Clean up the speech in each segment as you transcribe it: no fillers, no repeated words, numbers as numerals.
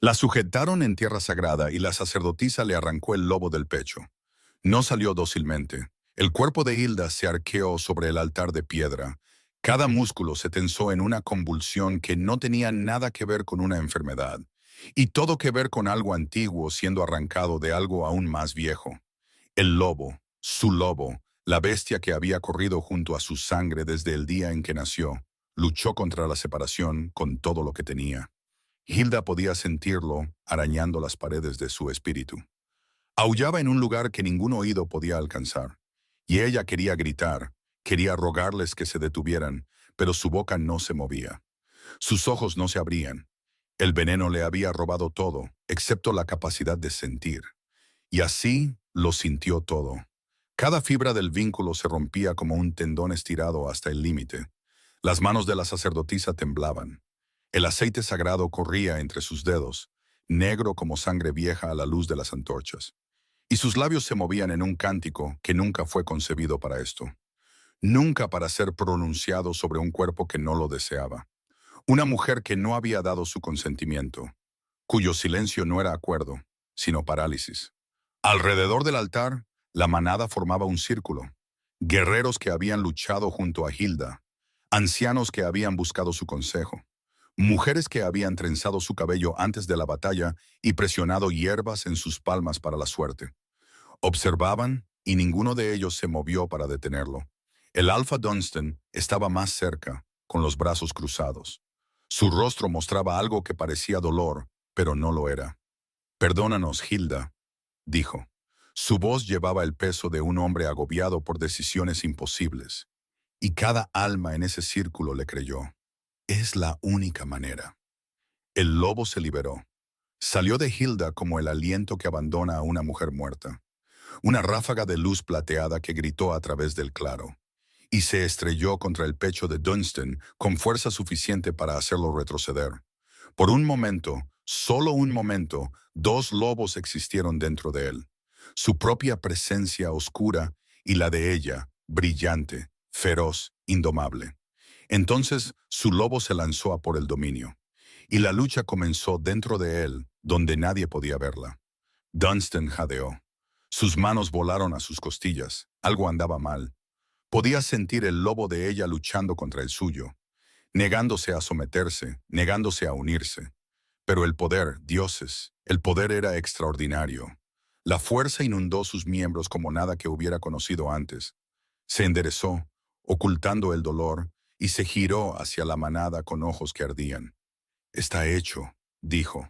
La sujetaron en tierra sagrada y la sacerdotisa le arrancó el lobo del pecho. No salió dócilmente. El cuerpo de Hilda se arqueó sobre el altar de piedra. Cada músculo se tensó en una convulsión que no tenía nada que ver con una enfermedad, y todo que ver con algo antiguo siendo arrancado de algo aún más viejo. El lobo, su lobo, la bestia que había corrido junto a su sangre desde el día en que nació, luchó contra la separación con todo lo que tenía. Hilda podía sentirlo arañando las paredes de su espíritu. Aullaba en un lugar que ningún oído podía alcanzar, y ella quería gritar, quería rogarles que se detuvieran, pero su boca no se movía. Sus ojos no se abrían. El veneno le había robado todo, excepto la capacidad de sentir. Y así lo sintió todo. Cada fibra del vínculo se rompía como un tendón estirado hasta el límite. Las manos de la sacerdotisa temblaban. El aceite sagrado corría entre sus dedos, negro como sangre vieja a la luz de las antorchas. Y sus labios se movían en un cántico que nunca fue concebido para esto. Nunca para ser pronunciado sobre un cuerpo que no lo deseaba. Una mujer que no había dado su consentimiento, cuyo silencio no era acuerdo, sino parálisis. Alrededor del altar, la manada formaba un círculo. Guerreros que habían luchado junto a Hilda, ancianos que habían buscado su consejo, mujeres que habían trenzado su cabello antes de la batalla y presionado hierbas en sus palmas para la suerte. Observaban y ninguno de ellos se movió para detenerlo. El Alfa Dunstan estaba más cerca, con los brazos cruzados. Su rostro mostraba algo que parecía dolor, pero no lo era. «Perdónanos, Hilda», dijo. Su voz llevaba el peso de un hombre agobiado por decisiones imposibles. Y cada alma en ese círculo le creyó. Es la única manera. El lobo se liberó. Salió de Hilda como el aliento que abandona a una mujer muerta. Una ráfaga de luz plateada que gritó a través del claro. Y se estrelló contra el pecho de Dunstan con fuerza suficiente para hacerlo retroceder. Por un momento, solo un momento, dos lobos existieron dentro de él. Su propia presencia oscura y la de ella, brillante, feroz, indomable. Entonces su lobo se lanzó a por el dominio, y la lucha comenzó dentro de él, donde nadie podía verla. Dunstan jadeó. Sus manos volaron a sus costillas. Algo andaba mal. Podía sentir el lobo de ella luchando contra el suyo, negándose a someterse, negándose a unirse. Pero el poder, dioses, el poder era extraordinario. La fuerza inundó sus miembros como nada que hubiera conocido antes. Se enderezó, ocultando el dolor, y se giró hacia la manada con ojos que ardían. «Está hecho», dijo.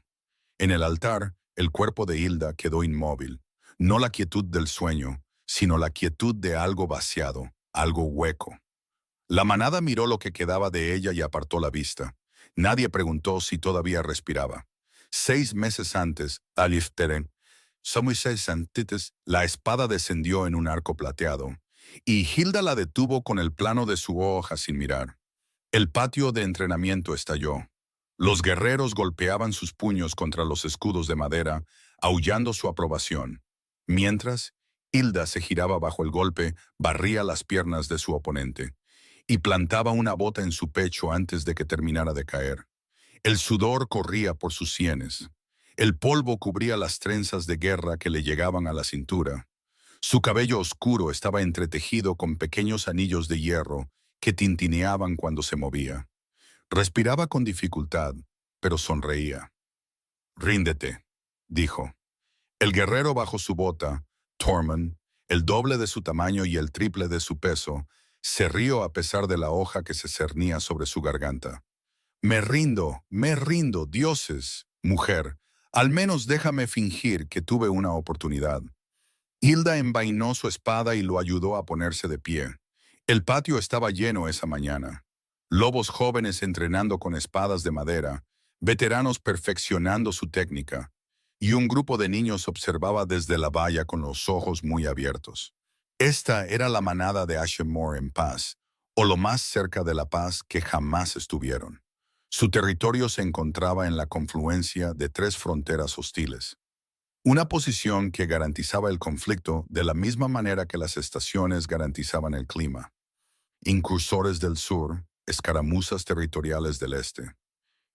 En el altar, el cuerpo de Hilda quedó inmóvil. No la quietud del sueño, sino la quietud de algo vaciado, algo hueco. La manada miró lo que quedaba de ella y apartó la vista. Nadie preguntó si todavía respiraba. 6 meses antes, Alifteren, Samuises Antites, la espada descendió en un arco plateado, y Hilda la detuvo con el plano de su hoja sin mirar. El patio de entrenamiento estalló. Los guerreros golpeaban sus puños contra los escudos de madera, aullando su aprobación. Mientras, Hilda se giraba bajo el golpe, barría las piernas de su oponente y plantaba una bota en su pecho antes de que terminara de caer. El sudor corría por sus sienes. El polvo cubría las trenzas de guerra que le llegaban a la cintura. Su cabello oscuro estaba entretejido con pequeños anillos de hierro que tintineaban cuando se movía. Respiraba con dificultad, pero sonreía. «Ríndete», dijo. El guerrero bajo su bota, Tormund, el doble de su tamaño y el triple de su peso, se rió a pesar de la hoja que se cernía sobre su garganta. me rindo, dioses, mujer. Al menos déjame fingir que tuve una oportunidad». Hilda envainó su espada y lo ayudó a ponerse de pie. El patio estaba lleno esa mañana. Lobos jóvenes entrenando con espadas de madera, veteranos perfeccionando su técnica, y un grupo de niños observaba desde la valla con los ojos muy abiertos. Esta era la manada de Ashemore en paz, o lo más cerca de la paz que jamás estuvieron. Su territorio se encontraba en la confluencia de 3 fronteras hostiles. Una posición que garantizaba el conflicto de la misma manera que las estaciones garantizaban el clima. Incursores del sur, escaramuzas territoriales del este.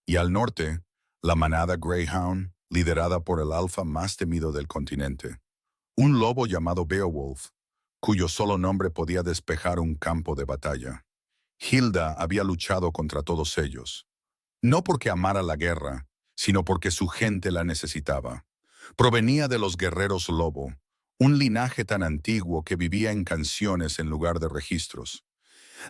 Y al norte, la manada Greyhound, liderada por el alfa más temido del continente. Un lobo llamado Beowulf, cuyo solo nombre podía despejar un campo de batalla. Hilda había luchado contra todos ellos, no porque amara la guerra, sino porque su gente la necesitaba. Provenía de los guerreros lobo, un linaje tan antiguo que vivía en canciones en lugar de registros.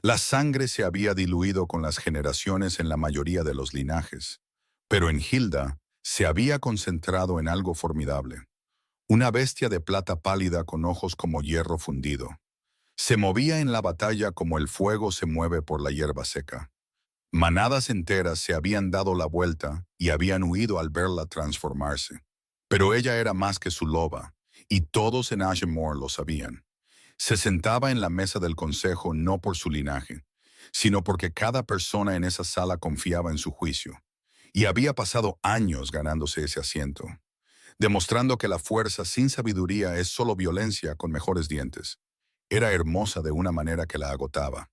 La sangre se había diluido con las generaciones en la mayoría de los linajes, pero en Hilda se había concentrado en algo formidable. Una bestia de plata pálida con ojos como hierro fundido. Se movía en la batalla como el fuego se mueve por la hierba seca. Manadas enteras se habían dado la vuelta y habían huido al verla transformarse. Pero ella era más que su loba, y todos en Ashmore lo sabían. Se sentaba en la mesa del consejo no por su linaje, sino porque cada persona en esa sala confiaba en su juicio, y había pasado años ganándose ese asiento, demostrando que la fuerza sin sabiduría es solo violencia con mejores dientes. Era hermosa de una manera que la agotaba.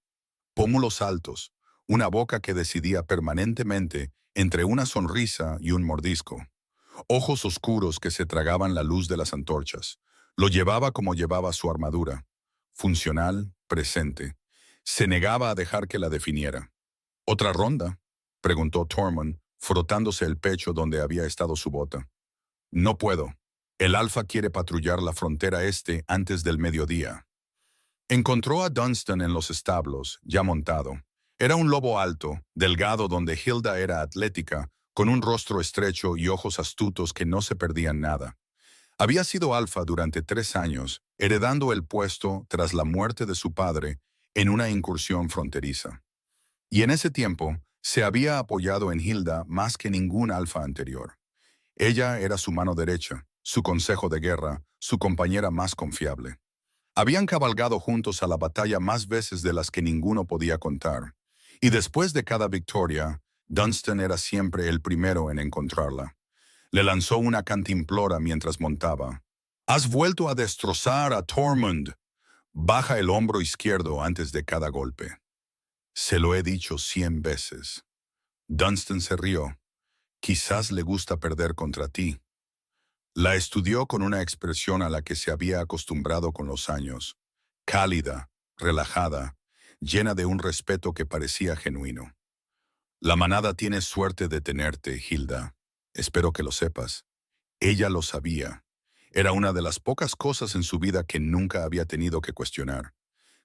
Pómulos altos, una boca que decidía permanentemente entre una sonrisa y un mordisco. Ojos oscuros que se tragaban la luz de las antorchas. Lo llevaba como llevaba su armadura. Funcional, presente. Se negaba a dejar que la definiera. ¿Otra ronda?, preguntó Tormund, frotándose el pecho donde había estado su bota. No puedo. El Alfa quiere patrullar la frontera este antes del mediodía. Encontró a Dunstan en los establos, ya montado. Era un lobo alto, delgado donde Hilda era atlética, con un rostro estrecho y ojos astutos que no se perdían nada. Había sido alfa durante 3 años, heredando el puesto tras la muerte de su padre en una incursión fronteriza. Y en ese tiempo se había apoyado en Hilda más que ningún alfa anterior. Ella era su mano derecha, su consejo de guerra, su compañera más confiable. Habían cabalgado juntos a la batalla más veces de las que ninguno podía contar, y después de cada victoria, Dunstan era siempre el primero en encontrarla. Le lanzó una cantimplora mientras montaba. «Has vuelto a destrozar a Tormund. Baja el hombro izquierdo antes de cada golpe». «Se lo he dicho 100 veces». Dunstan se rió. «Quizás le gusta perder contra ti». La estudió con una expresión a la que se había acostumbrado con los años, cálida, relajada, llena de un respeto que parecía genuino. «La manada tiene suerte de tenerte, Hilda. Espero que lo sepas». Ella lo sabía. Era una de las pocas cosas en su vida que nunca había tenido que cuestionar.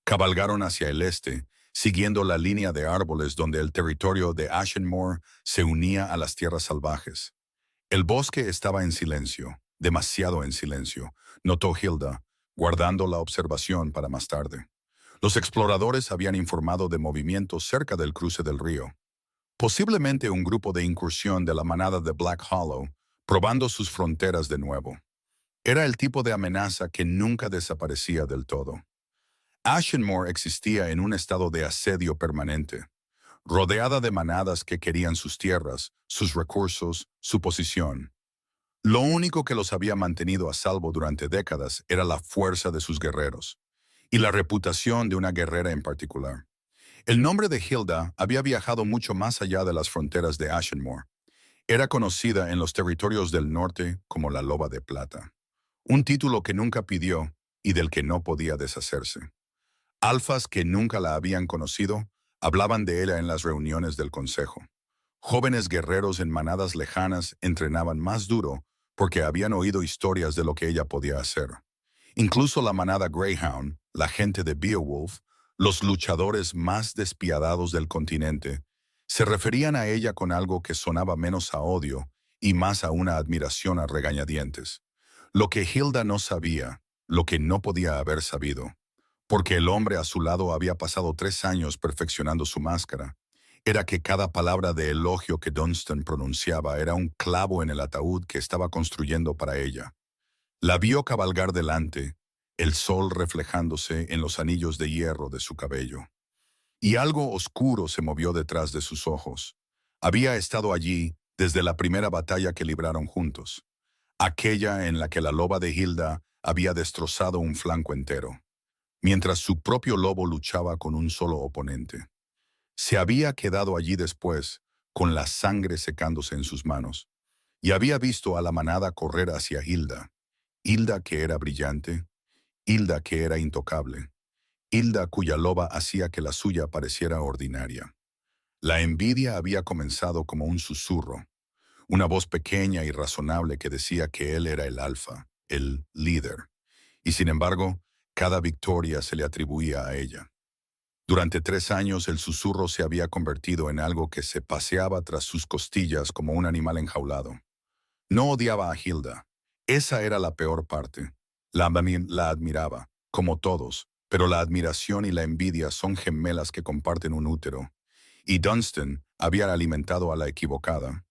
Cabalgaron hacia el este, siguiendo la línea de árboles donde el territorio de Ashenmore se unía a las tierras salvajes. El bosque estaba en silencio, demasiado en silencio, notó Hilda, guardando la observación para más tarde. Los exploradores habían informado de movimientos cerca del cruce del río. Posiblemente un grupo de incursión de la manada de Black Hollow, probando sus fronteras de nuevo. Era el tipo de amenaza que nunca desaparecía del todo. Ashenmore existía en un estado de asedio permanente, rodeada de manadas que querían sus tierras, sus recursos, su posición. Lo único que los había mantenido a salvo durante décadas era la fuerza de sus guerreros, y la reputación de una guerrera en particular. El nombre de Hilda había viajado mucho más allá de las fronteras de Ashenmore. Era conocida en los territorios del norte como la Loba de Plata, un título que nunca pidió y del que no podía deshacerse. Alfas que nunca la habían conocido hablaban de ella en las reuniones del consejo. Jóvenes guerreros en manadas lejanas entrenaban más duro porque habían oído historias de lo que ella podía hacer. Incluso la manada Greyhound, la gente de Beowulf, los luchadores más despiadados del continente, se referían a ella con algo que sonaba menos a odio y más a una admiración a regañadientes. Lo que Hilda no sabía, lo que no podía haber sabido, porque el hombre a su lado había pasado 3 años perfeccionando su máscara, era que cada palabra de elogio que Dunstan pronunciaba era un clavo en el ataúd que estaba construyendo para ella. La vio cabalgar delante, el sol reflejándose en los anillos de hierro de su cabello. Y algo oscuro se movió detrás de sus ojos. Había estado allí desde la primera batalla que libraron juntos, aquella en la que la loba de Hilda había destrozado un flanco entero, mientras su propio lobo luchaba con un solo oponente. Se había quedado allí después, con la sangre secándose en sus manos, y había visto a la manada correr hacia Hilda. Hilda que era brillante, Hilda que era intocable, Hilda cuya loba hacía que la suya pareciera ordinaria. La envidia había comenzado como un susurro, una voz pequeña y razonable que decía que él era el alfa, el líder, y sin embargo, cada victoria se le atribuía a ella. Durante 3 años el susurro se había convertido en algo que se paseaba tras sus costillas como un animal enjaulado. No odiaba a Hilda. Esa era la peor parte. La admiraba, como todos, pero la admiración y la envidia son gemelas que comparten un útero. Y Dunstan había alimentado a la equivocada.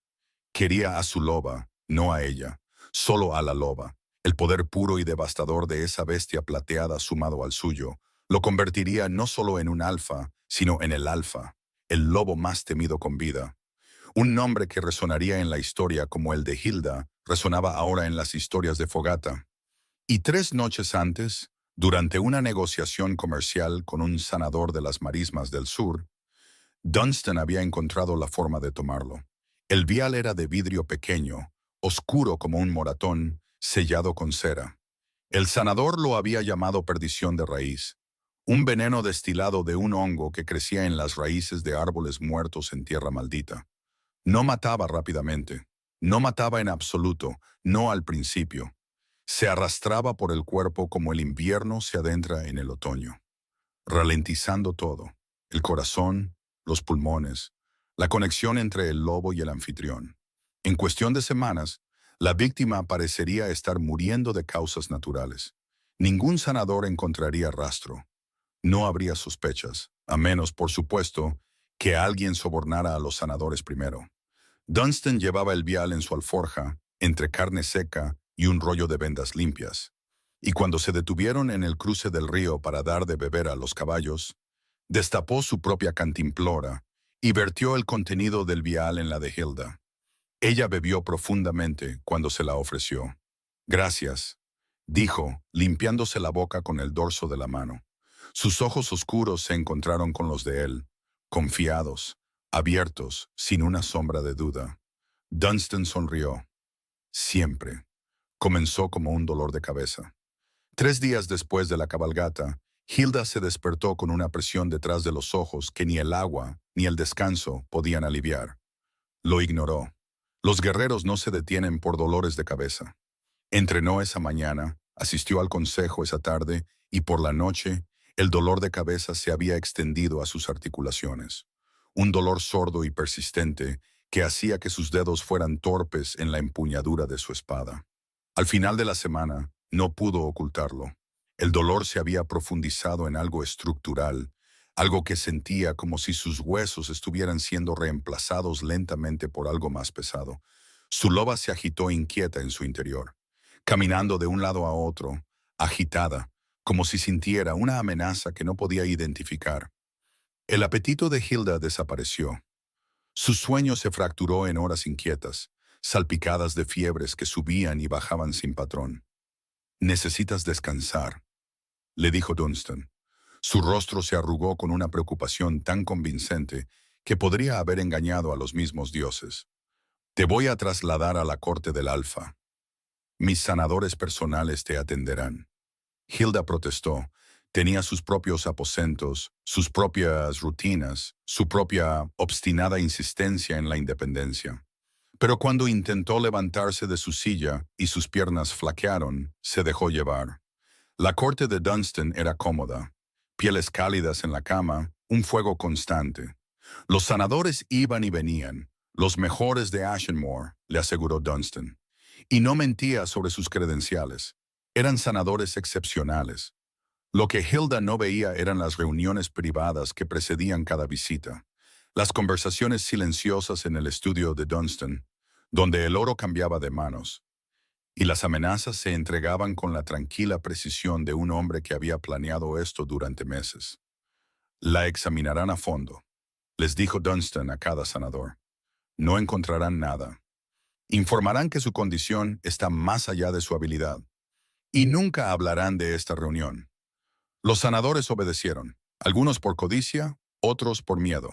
Quería a su loba, no a ella, solo a la loba. El poder puro y devastador de esa bestia plateada sumado al suyo lo convertiría no solo en un alfa, sino en el alfa, el lobo más temido con vida. Un nombre que resonaría en la historia como el de Hilda resonaba ahora en las historias de Fogata. Y 3 noches antes, durante una negociación comercial con un sanador de las marismas del sur, Dunstan había encontrado la forma de tomarlo. El vial era de vidrio pequeño, oscuro como un moratón, sellado con cera. El sanador lo había llamado perdición de raíz, un veneno destilado de un hongo que crecía en las raíces de árboles muertos en tierra maldita. No mataba rápidamente, no mataba en absoluto, no al principio. Se arrastraba por el cuerpo como el invierno se adentra en el otoño, ralentizando todo, el corazón, los pulmones, la conexión entre el lobo y el anfitrión. En cuestión de semanas, la víctima parecería estar muriendo de causas naturales. Ningún sanador encontraría rastro. No habría sospechas, a menos, por supuesto, que alguien sobornara a los sanadores primero. Dunstan llevaba el vial en su alforja, entre carne seca y un rollo de vendas limpias. Y cuando se detuvieron en el cruce del río para dar de beber a los caballos, destapó su propia cantimplora y vertió el contenido del vial en la de Hilda. Ella bebió profundamente cuando se la ofreció. Gracias, dijo, limpiándose la boca con el dorso de la mano. Sus ojos oscuros se encontraron con los de él, confiados, abiertos, sin una sombra de duda. Dunstan sonrió. Siempre. Comenzó como un dolor de cabeza. 3 días después de la cabalgata, Hilda se despertó con una presión detrás de los ojos que ni el agua ni el descanso podían aliviar. Lo ignoró. Los guerreros no se detienen por dolores de cabeza. Entrenó esa mañana, asistió al consejo esa tarde y por la noche el dolor de cabeza se había extendido a sus articulaciones. Un dolor sordo y persistente que hacía que sus dedos fueran torpes en la empuñadura de su espada. Al final de la semana, no pudo ocultarlo. El dolor se había profundizado en algo estructural, algo que sentía como si sus huesos estuvieran siendo reemplazados lentamente por algo más pesado. Su loba se agitó inquieta en su interior, caminando de un lado a otro, agitada, como si sintiera una amenaza que no podía identificar. El apetito de Hilda desapareció. Su sueño se fracturó en horas inquietas, salpicadas de fiebres que subían y bajaban sin patrón. «Necesitas descansar», le dijo Dunstan. Su rostro se arrugó con una preocupación tan convincente que podría haber engañado a los mismos dioses. «Te voy a trasladar a la corte del Alfa. Mis sanadores personales te atenderán». Hilda protestó. Tenía sus propios aposentos, sus propias rutinas, su propia obstinada insistencia en la independencia. Pero cuando intentó levantarse de su silla y sus piernas flaquearon, se dejó llevar. La corte de Dunstan era cómoda. Pieles cálidas en la cama, un fuego constante. Los sanadores iban y venían, los mejores de Ashenmore, le aseguró Dunstan. Y no mentía sobre sus credenciales. Eran sanadores excepcionales. Lo que Hilda no veía eran las reuniones privadas que precedían cada visita, las conversaciones silenciosas en el estudio de Dunstan, donde el oro cambiaba de manos, y las amenazas se entregaban con la tranquila precisión de un hombre que había planeado esto durante meses. «La examinarán a fondo», les dijo Dunstan a cada sanador. «No encontrarán nada. Informarán que su condición está más allá de su habilidad. Y nunca hablarán de esta reunión». Los sanadores obedecieron, algunos por codicia, otros por miedo.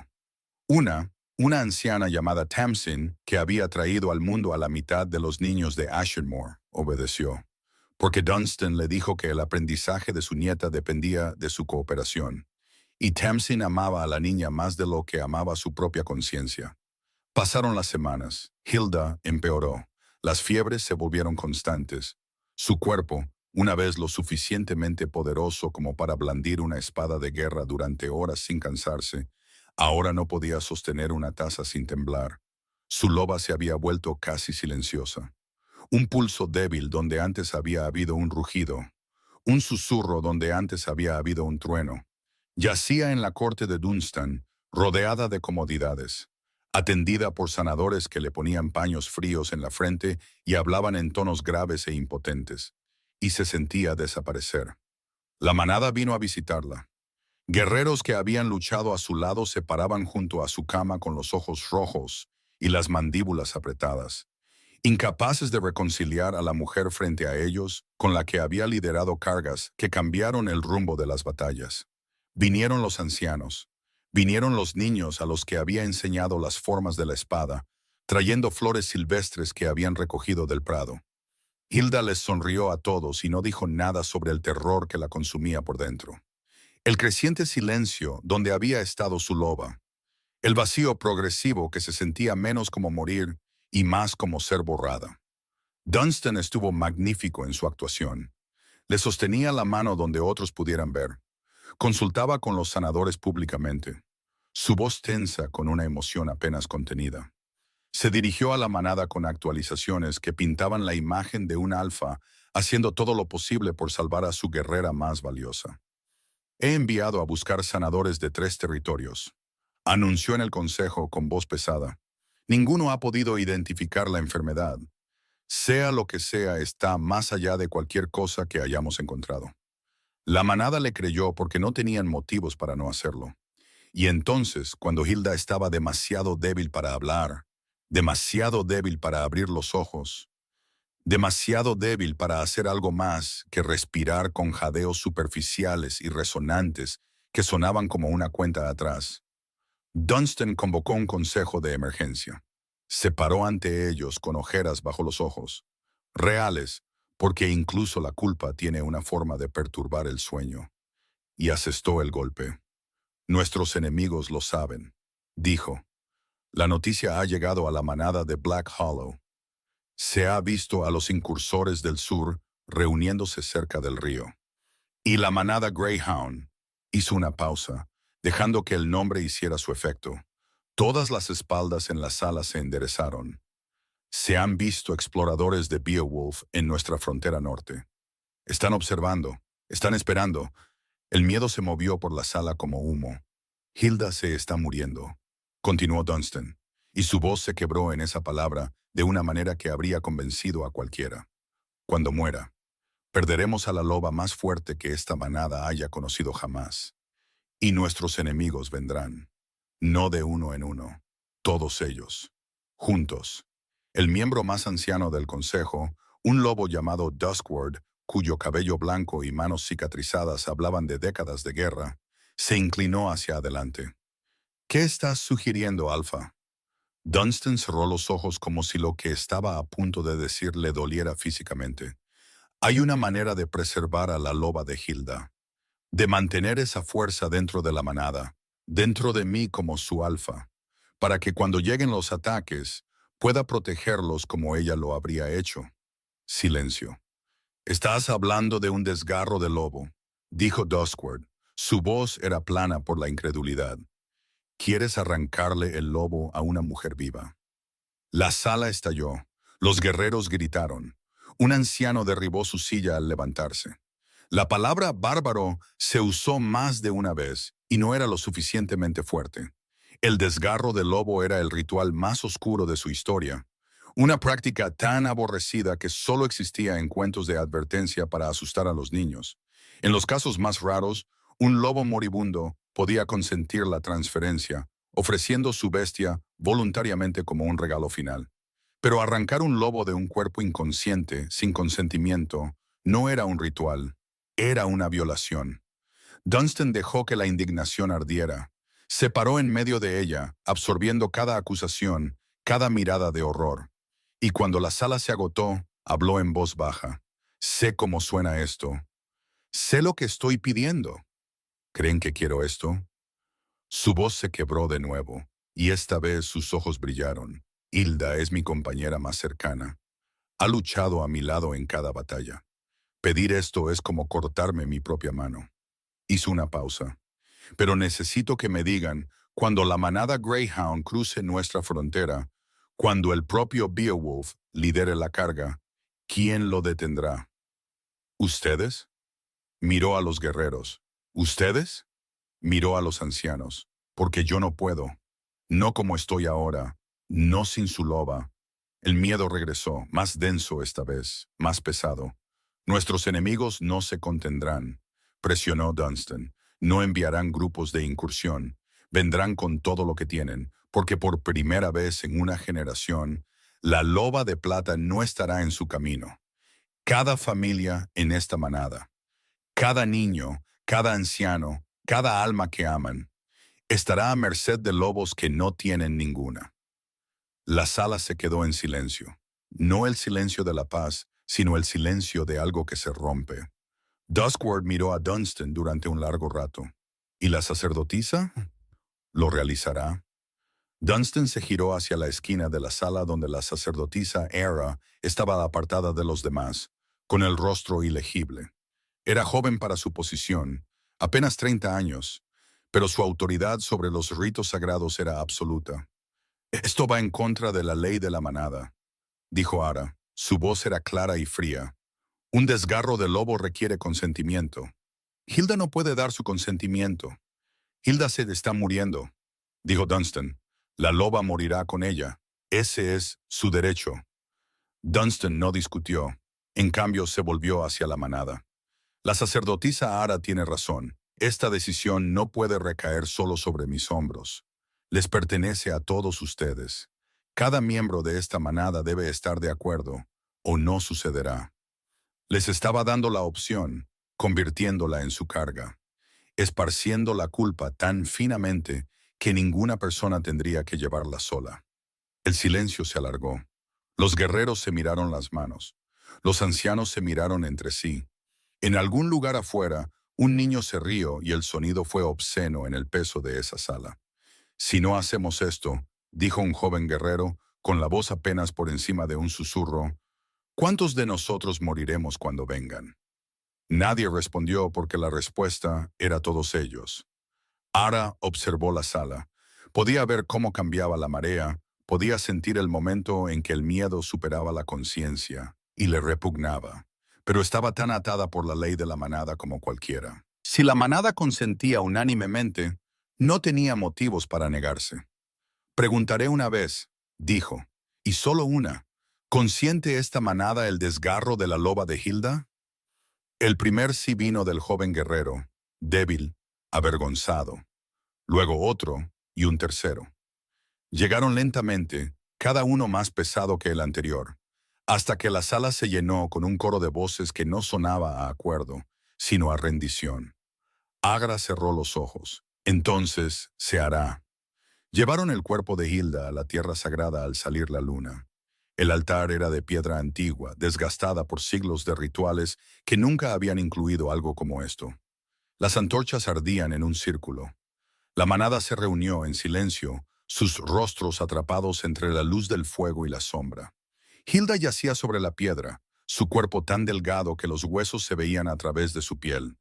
Una, Una anciana llamada Tamsin, que había traído al mundo a la mitad de los niños de Ashenmore, obedeció, porque Dunstan le dijo que el aprendizaje de su nieta dependía de su cooperación, y Tamsin amaba a la niña más de lo que amaba su propia conciencia. Pasaron las semanas. Hilda empeoró. Las fiebres se volvieron constantes. Su cuerpo, una vez lo suficientemente poderoso como para blandir una espada de guerra durante horas sin cansarse, ahora no podía sostener una taza sin temblar. Su loba se había vuelto casi silenciosa. Un pulso débil donde antes había habido un rugido. Un susurro donde antes había habido un trueno. Yacía en la corte de Dunstan, rodeada de comodidades, atendida por sanadores que le ponían paños fríos en la frente y hablaban en tonos graves e impotentes, y se sentía desaparecer. La manada vino a visitarla. Guerreros que habían luchado a su lado se paraban junto a su cama con los ojos rojos y las mandíbulas apretadas, incapaces de reconciliar a la mujer frente a ellos, con la que había liderado cargas que cambiaron el rumbo de las batallas. Vinieron los ancianos, vinieron los niños a los que había enseñado las formas de la espada, trayendo flores silvestres que habían recogido del prado. Hilda les sonrió a todos y no dijo nada sobre el terror que la consumía por dentro. El creciente silencio donde había estado su loba, el vacío progresivo que se sentía menos como morir y más como ser borrada. Dunstan estuvo magnífico en su actuación. Le sostenía la mano donde otros pudieran ver. Consultaba con los sanadores públicamente, su voz tensa con una emoción apenas contenida. Se dirigió a la manada con actualizaciones que pintaban la imagen de un alfa haciendo todo lo posible por salvar a su guerrera más valiosa. He enviado a buscar sanadores de 3 territorios, anunció en el consejo con voz pesada. Ninguno ha podido identificar la enfermedad. Sea lo que sea, está más allá de cualquier cosa que hayamos encontrado. La manada le creyó porque no tenían motivos para no hacerlo. Y entonces, cuando Hilda estaba demasiado débil para hablar, demasiado débil para abrir los ojos, demasiado débil para hacer algo más que respirar con jadeos superficiales y resonantes que sonaban como una cuenta atrás, Dunstan convocó un consejo de emergencia. Se paró ante ellos con ojeras bajo los ojos, reales, porque incluso la culpa tiene una forma de perturbar el sueño, y asestó el golpe. Nuestros enemigos lo saben, dijo. La noticia ha llegado a la manada de Black Hollow. Se ha visto a los incursores del sur reuniéndose cerca del río. Y la manada Greyhound hizo una pausa, dejando que el nombre hiciera su efecto. Todas las espaldas en la sala se enderezaron. Se han visto exploradores de Beowulf en nuestra frontera norte. Están observando, están esperando. El miedo se movió por la sala como humo. Hilda se está muriendo, continuó Dunstan, y su voz se quebró en esa palabra de una manera que habría convencido a cualquiera. Cuando muera, perderemos a la loba más fuerte que esta manada haya conocido jamás. Y nuestros enemigos vendrán, no de uno en uno, todos ellos, juntos. El miembro más anciano del consejo, un lobo llamado Duskward, cuyo cabello blanco y manos cicatrizadas hablaban de décadas de guerra, se inclinó hacia adelante. ¿Qué estás sugiriendo, Alfa? Dunstan cerró los ojos como si lo que estaba a punto de decir le doliera físicamente. Hay una manera de preservar a la loba de Hilda, de mantener esa fuerza dentro de la manada, dentro de mí como su alfa, para que cuando lleguen los ataques pueda protegerlos como ella lo habría hecho. Silencio. Estás hablando de un desgarro de lobo, dijo Duskward. Su voz era plana por la incredulidad. ¿Quieres arrancarle el lobo a una mujer viva? La sala estalló. Los guerreros gritaron. Un anciano derribó su silla al levantarse. La palabra bárbaro se usó más de una vez y no era lo suficientemente fuerte. El desgarro del lobo era el ritual más oscuro de su historia, una práctica tan aborrecida que solo existía en cuentos de advertencia para asustar a los niños. En los casos más raros, un lobo moribundo podía consentir la transferencia, ofreciendo su bestia voluntariamente como un regalo final. Pero arrancar un lobo de un cuerpo inconsciente, sin consentimiento, no era un ritual, era una violación. Dunstan dejó que la indignación ardiera. Se paró en medio de ella, absorbiendo cada acusación, cada mirada de horror. Y cuando la sala se agotó, habló en voz baja. Sé cómo suena esto. Sé lo que estoy pidiendo. ¿Creen que quiero esto? Su voz se quebró de nuevo, y esta vez sus ojos brillaron. Hilda es mi compañera más cercana. Ha luchado a mi lado en cada batalla. Pedir esto es como cortarme mi propia mano. Hizo una pausa. Pero necesito que me digan, cuando la manada Greyhound cruce nuestra frontera, cuando el propio Beowulf lidere la carga, ¿quién lo detendrá? ¿Ustedes? Miró a los guerreros. ¿Ustedes? Miró a los ancianos. Porque yo no puedo. No como estoy ahora. No sin su loba. El miedo regresó, más denso esta vez, más pesado. Nuestros enemigos no se contendrán, presionó Dunstan. No enviarán grupos de incursión. Vendrán con todo lo que tienen, porque por primera vez en una generación, la loba de plata no estará en su camino. Cada familia en esta manada, cada niño, cada anciano, cada alma que aman, estará a merced de lobos que no tienen ninguna. La sala se quedó en silencio. No el silencio de la paz, sino el silencio de algo que se rompe. Duskward miró a Dunstan durante un largo rato. ¿Y la sacerdotisa? ¿Lo realizará? Dunstan se giró hacia la esquina de la sala donde la sacerdotisa Era estaba apartada de los demás, con el rostro ilegible. Era joven para su posición, apenas 30 años, pero su autoridad sobre los ritos sagrados era absoluta. Esto va en contra de la ley de la manada, dijo Ara. Su voz era clara y fría. Un desgarro de lobo requiere consentimiento. Hilda no puede dar su consentimiento. Hilda se está muriendo, dijo Dunstan. La loba morirá con ella. Ese es su derecho. Dunstan no discutió. En cambio, se volvió hacia la manada. La sacerdotisa Ara tiene razón. Esta decisión no puede recaer solo sobre mis hombros. Les pertenece a todos ustedes. Cada miembro de esta manada debe estar de acuerdo, o no sucederá. Les estaba dando la opción, convirtiéndola en su carga, esparciendo la culpa tan finamente que ninguna persona tendría que llevarla sola. El silencio se alargó. Los guerreros se miraron las manos. Los ancianos se miraron entre sí. En algún lugar afuera, un niño se rió y el sonido fue obsceno en el peso de esa sala. Si no hacemos esto, dijo un joven guerrero, con la voz apenas por encima de un susurro, ¿cuántos de nosotros moriremos cuando vengan? Nadie respondió porque la respuesta era todos ellos. Ara observó la sala. Podía ver cómo cambiaba la marea, podía sentir el momento en que el miedo superaba la conciencia y le repugnaba, pero estaba tan atada por la ley de la manada como cualquiera. Si la manada consentía unánimemente, no tenía motivos para negarse. Preguntaré una vez, dijo, y solo una. ¿Consiente esta manada el desgarro de la loba de Hilda? El primer sí vino del joven guerrero, débil, avergonzado. Luego otro y un tercero. Llegaron lentamente, cada uno más pesado que el anterior, hasta que la sala se llenó con un coro de voces que no sonaba a acuerdo, sino a rendición. Agra cerró los ojos. Entonces se hará. Llevaron el cuerpo de Hilda a la tierra sagrada al salir la luna. El altar era de piedra antigua, desgastada por siglos de rituales que nunca habían incluido algo como esto. Las antorchas ardían en un círculo. La manada se reunió en silencio, sus rostros atrapados entre la luz del fuego y la sombra. Hilda yacía sobre la piedra, su cuerpo tan delgado que los huesos se veían a través de su piel.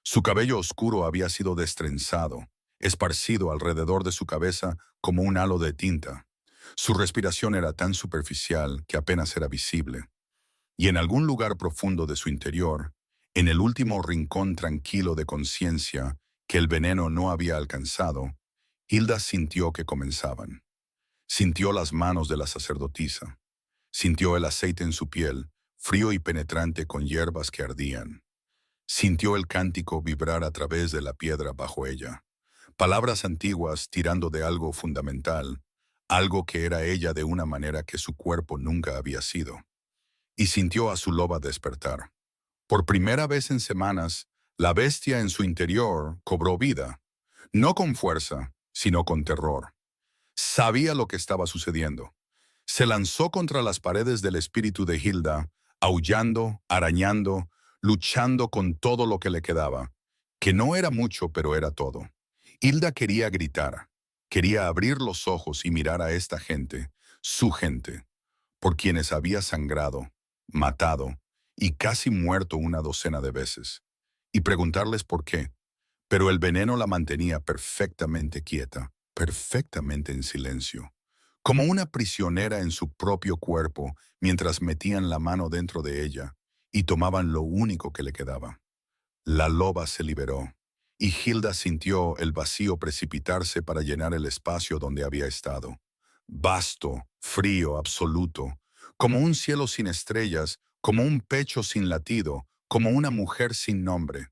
Su cabello oscuro había sido destrenzado, esparcido alrededor de su cabeza como un halo de tinta. Su respiración era tan superficial que apenas era visible. Y en algún lugar profundo de su interior, en el último rincón tranquilo de conciencia que el veneno no había alcanzado, Hilda sintió que comenzaban. Sintió las manos de la sacerdotisa. Sintió el aceite en su piel, frío y penetrante con hierbas que ardían. Sintió el cántico vibrar a través de la piedra bajo ella. Palabras antiguas tirando de algo fundamental, algo que era ella de una manera que su cuerpo nunca había sido. Y sintió a su loba despertar. Por primera vez en semanas, la bestia en su interior cobró vida, no con fuerza, sino con terror. Sabía lo que estaba sucediendo. Se lanzó contra las paredes del espíritu de Hilda, aullando, arañando, luchando con todo lo que le quedaba, que no era mucho, pero era todo. Hilda quería gritar, quería abrir los ojos y mirar a esta gente, su gente, por quienes había sangrado, matado y casi muerto una docena de veces, y preguntarles por qué. Pero el veneno la mantenía perfectamente quieta, perfectamente en silencio, como una prisionera en su propio cuerpo mientras metían la mano dentro de ella y tomaban lo único que le quedaba. La loba se liberó, y Hilda sintió el vacío precipitarse para llenar el espacio donde había estado. Vasto, frío, absoluto, como un cielo sin estrellas, como un pecho sin latido, como una mujer sin nombre.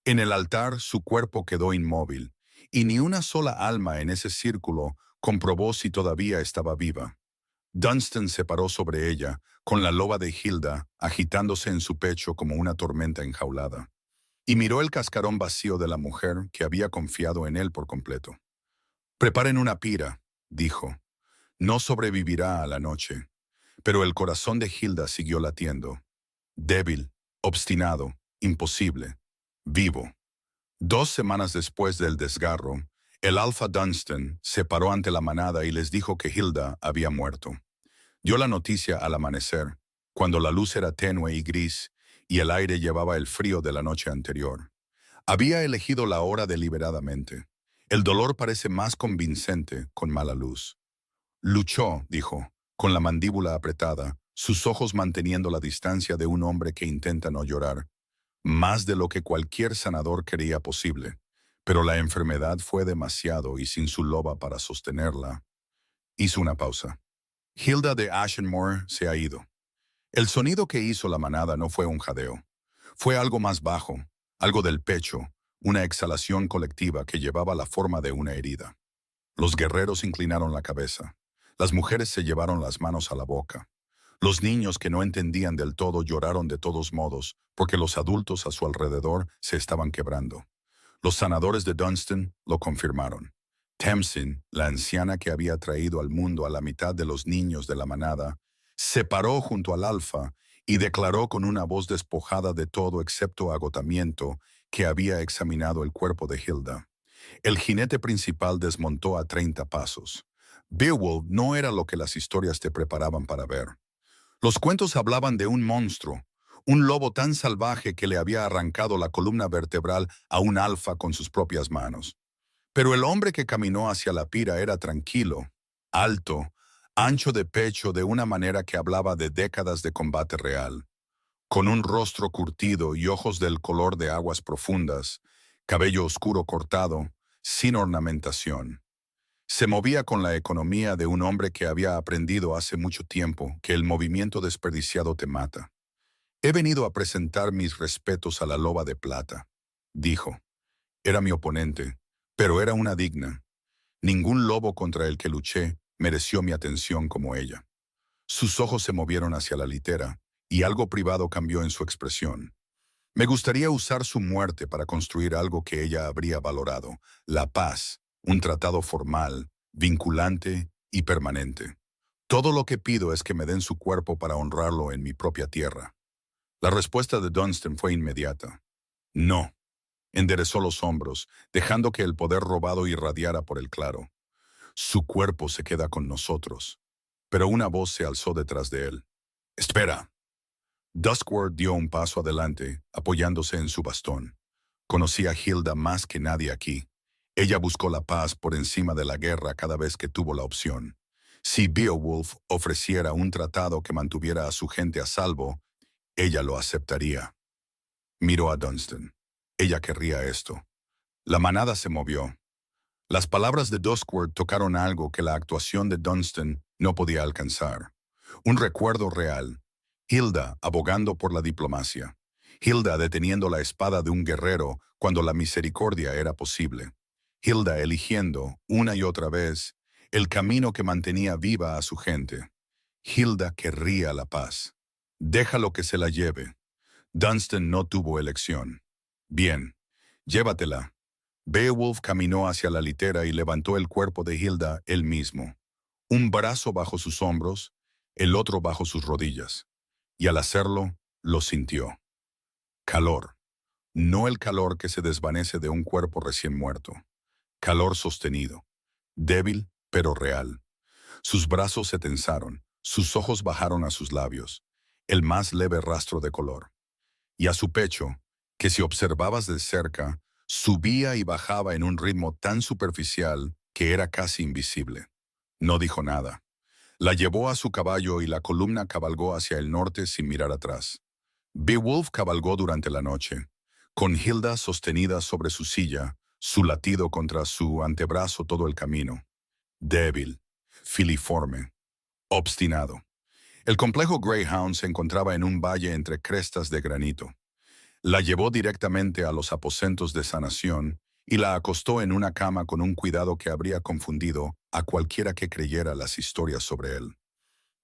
En el altar su cuerpo quedó inmóvil, y ni una sola alma en ese círculo comprobó si todavía estaba viva. Dunstan se paró sobre ella, con la loba de Hilda agitándose en su pecho como una tormenta enjaulada, y miró el cascarón vacío de la mujer que había confiado en él por completo. «Preparen una pira», dijo. «No sobrevivirá a la noche». Pero el corazón de Hilda siguió latiendo. Débil, obstinado, imposible, vivo. 2 semanas después del desgarro, el Alfa Dunstan se paró ante la manada y les dijo que Hilda había muerto. Dio la noticia al amanecer, cuando la luz era tenue y gris y el aire llevaba el frío de la noche anterior. Había elegido la hora deliberadamente. El dolor parece más convincente con mala luz. Luchó, dijo, con la mandíbula apretada, sus ojos manteniendo la distancia de un hombre que intenta no llorar, más de lo que cualquier sanador creía posible. Pero la enfermedad fue demasiado y sin su loba para sostenerla. Hizo una pausa. Hilda de Ashenmore se ha ido. El sonido que hizo la manada no fue un jadeo. Fue algo más bajo, algo del pecho, una exhalación colectiva que llevaba la forma de una herida. Los guerreros inclinaron la cabeza. Las mujeres se llevaron las manos a la boca. Los niños que no entendían del todo lloraron de todos modos, porque los adultos a su alrededor se estaban quebrando. Los sanadores de Dunstan lo confirmaron. Tamsin, la anciana que había traído al mundo a la mitad de los niños de la manada, se paró junto al alfa y declaró con una voz despojada de todo excepto agotamiento que había examinado el cuerpo de Hilda. El jinete principal desmontó a 30 pasos. Beowulf no era lo que las historias te preparaban para ver. Los cuentos hablaban de un monstruo, un lobo tan salvaje que le había arrancado la columna vertebral a un alfa con sus propias manos. Pero el hombre que caminó hacia la pira era tranquilo, alto, ancho de pecho de una manera que hablaba de décadas de combate real, con un rostro curtido y ojos del color de aguas profundas, cabello oscuro cortado, sin ornamentación. Se movía con la economía de un hombre que había aprendido hace mucho tiempo que el movimiento desperdiciado te mata. «He venido a presentar mis respetos a la loba de plata», dijo. Era mi oponente, pero era una digna. Ningún lobo contra el que luché mereció mi atención como ella. Sus ojos se movieron hacia la litera, y algo privado cambió en su expresión. Me gustaría usar su muerte para construir algo que ella habría valorado, la paz, un tratado formal, vinculante y permanente. Todo lo que pido es que me den su cuerpo para honrarlo en mi propia tierra. La respuesta de Dunstan fue inmediata. No. Enderezó los hombros, dejando que el poder robado irradiara por el claro. Su cuerpo se queda con nosotros. Pero una voz se alzó detrás de él. «Espera». Duskward dio un paso adelante, apoyándose en su bastón. Conocía a Hilda más que nadie aquí. Ella buscó la paz por encima de la guerra cada vez que tuvo la opción. Si Beowulf ofreciera un tratado que mantuviera a su gente a salvo, ella lo aceptaría. Miró a Dunstan. Ella querría esto. La manada se movió. Las palabras de Duskward tocaron algo que la actuación de Dunstan no podía alcanzar. Un recuerdo real. Hilda abogando por la diplomacia. Hilda deteniendo la espada de un guerrero cuando la misericordia era posible. Hilda eligiendo, una y otra vez, el camino que mantenía viva a su gente. Hilda querría la paz. Déjalo que se la lleve. Dunstan no tuvo elección. Bien, llévatela. Beowulf caminó hacia la litera y levantó el cuerpo de Hilda él mismo, un brazo bajo sus hombros, el otro bajo sus rodillas, y al hacerlo, lo sintió. Calor, no el calor que se desvanece de un cuerpo recién muerto, calor sostenido, débil pero real. Sus brazos se tensaron, sus ojos bajaron a sus labios, el más leve rastro de color. Y a su pecho, que si observabas de cerca, subía y bajaba en un ritmo tan superficial que era casi invisible. No dijo nada. La llevó a su caballo y la columna cabalgó hacia el norte sin mirar atrás. Beowulf cabalgó durante la noche, con Hilda sostenida sobre su silla, su latido contra su antebrazo todo el camino. Débil, filiforme, obstinado. El complejo Greyhound se encontraba en un valle entre crestas de granito. La llevó directamente a los aposentos de sanación y la acostó en una cama con un cuidado que habría confundido a cualquiera que creyera las historias sobre él.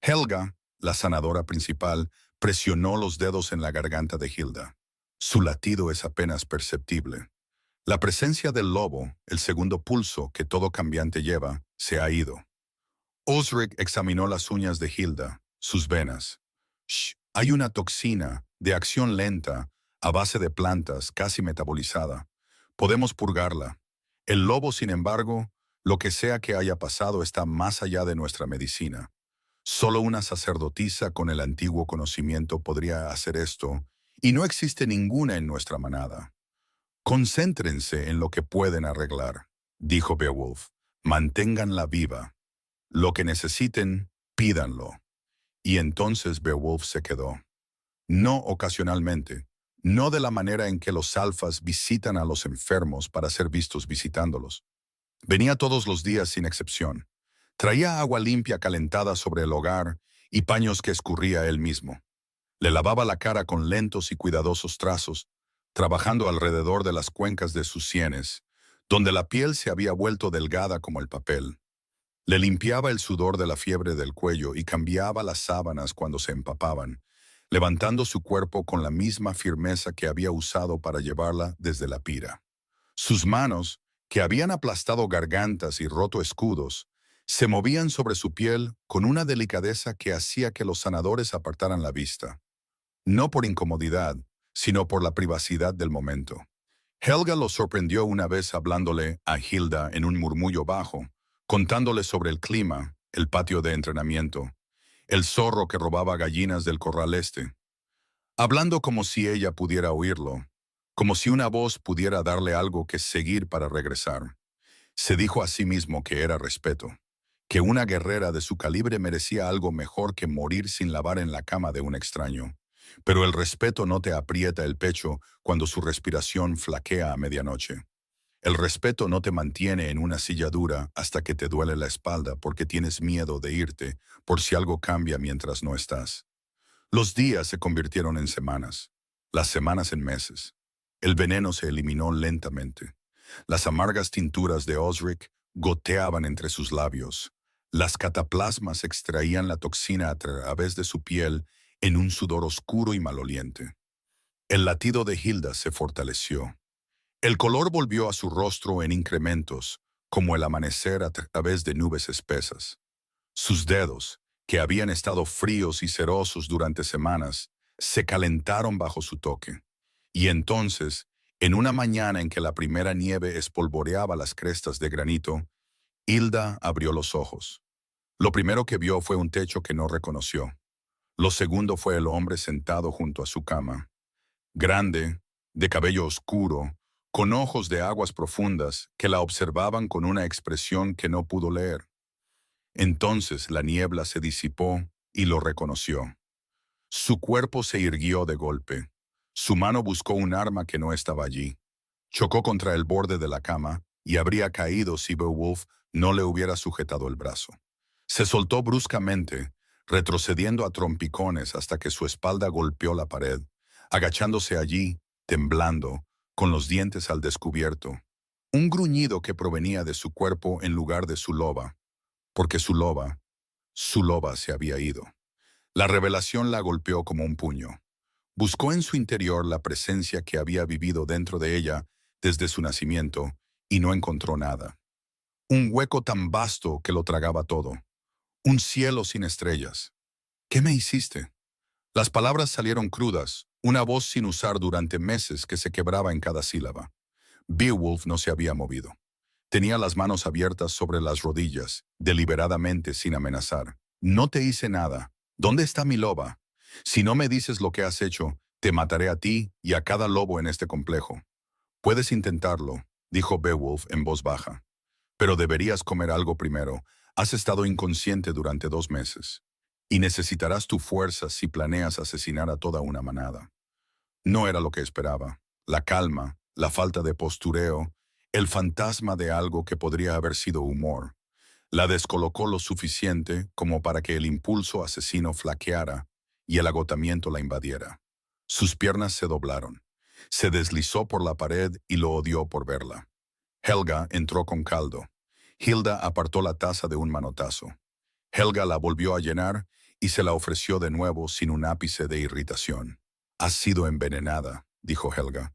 Helga, la sanadora principal, presionó los dedos en la garganta de Hilda. Su latido es apenas perceptible. La presencia del lobo, el segundo pulso que todo cambiante lleva, se ha ido. Osric examinó las uñas de Hilda, sus venas. Shh, hay una toxina, de acción lenta, a base de plantas, casi metabolizada. Podemos purgarla. El lobo, sin embargo, lo que sea que haya pasado está más allá de nuestra medicina. Solo una sacerdotisa con el antiguo conocimiento podría hacer esto, y no existe ninguna en nuestra manada. Concéntrense en lo que pueden arreglar, dijo Beowulf. Manténganla viva. Lo que necesiten, pídanlo. Y entonces Beowulf se quedó. No ocasionalmente, no de la manera en que los alfas visitan a los enfermos para ser vistos visitándolos. Venía todos los días sin excepción. Traía agua limpia calentada sobre el hogar y paños que escurría él mismo. Le lavaba la cara con lentos y cuidadosos trazos, trabajando alrededor de las cuencas de sus sienes, donde la piel se había vuelto delgada como el papel. Le limpiaba el sudor de la fiebre del cuello y cambiaba las sábanas cuando se empapaban, levantando su cuerpo con la misma firmeza que había usado para llevarla desde la pira. Sus manos, que habían aplastado gargantas y roto escudos, se movían sobre su piel con una delicadeza que hacía que los sanadores apartaran la vista. No por incomodidad, sino por la privacidad del momento. Helga lo sorprendió una vez hablándole a Hilda en un murmullo bajo, contándole sobre el clima, el patio de entrenamiento, el zorro que robaba gallinas del corral este, hablando como si ella pudiera oírlo, como si una voz pudiera darle algo que seguir para regresar. Se dijo a sí mismo que era respeto, que una guerrera de su calibre merecía algo mejor que morir sin lavar en la cama de un extraño. Pero el respeto no te aprieta el pecho cuando su respiración flaquea a medianoche. El respeto no te mantiene en una silla dura hasta que te duele la espalda porque tienes miedo de irte por si algo cambia mientras no estás. Los días se convirtieron en semanas, las semanas en meses. El veneno se eliminó lentamente. Las amargas tinturas de Osric goteaban entre sus labios. Las cataplasmas extraían la toxina a través de su piel en un sudor oscuro y maloliente. El latido de Hilda se fortaleció. El color volvió a su rostro en incrementos, como el amanecer a través de nubes espesas. Sus dedos, que habían estado fríos y cerosos durante semanas, se calentaron bajo su toque. Y entonces, en una mañana en que la primera nieve espolvoreaba las crestas de granito, Hilda abrió los ojos. Lo primero que vio fue un techo que no reconoció. Lo segundo fue el hombre sentado junto a su cama. Grande, de cabello oscuro, con ojos de aguas profundas que la observaban con una expresión que no pudo leer. Entonces la niebla se disipó y lo reconoció. Su cuerpo se irguió de golpe. Su mano buscó un arma que no estaba allí. Chocó contra el borde de la cama y habría caído si Beowulf no le hubiera sujetado el brazo. Se soltó bruscamente, retrocediendo a trompicones hasta que su espalda golpeó la pared, agachándose allí, temblando, con los dientes al descubierto. Un gruñido que provenía de su cuerpo en lugar de su loba, porque su loba se había ido. La revelación la golpeó como un puño. Buscó en su interior la presencia que había vivido dentro de ella desde su nacimiento y no encontró nada. Un hueco tan vasto que lo tragaba todo. Un cielo sin estrellas. ¿Qué me hiciste? Las palabras salieron crudas, una voz sin usar durante meses que se quebraba en cada sílaba. Beowulf no se había movido. Tenía las manos abiertas sobre las rodillas, deliberadamente sin amenazar. No te hice nada. ¿Dónde está mi loba? Si no me dices lo que has hecho, te mataré a ti y a cada lobo en este complejo. Puedes intentarlo, dijo Beowulf en voz baja. Pero deberías comer algo primero. Has estado inconsciente durante 2 meses. Y necesitarás tu fuerza si planeas asesinar a toda una manada. No era lo que esperaba. La calma, la falta de postureo, el fantasma de algo que podría haber sido humor. La descolocó lo suficiente como para que el impulso asesino flaqueara y el agotamiento la invadiera. Sus piernas se doblaron. Se deslizó por la pared y lo odió por verla. Helga entró con caldo. Hilda apartó la taza de un manotazo. Helga la volvió a llenar y se la ofreció de nuevo sin un ápice de irritación. Has sido envenenada, dijo Helga.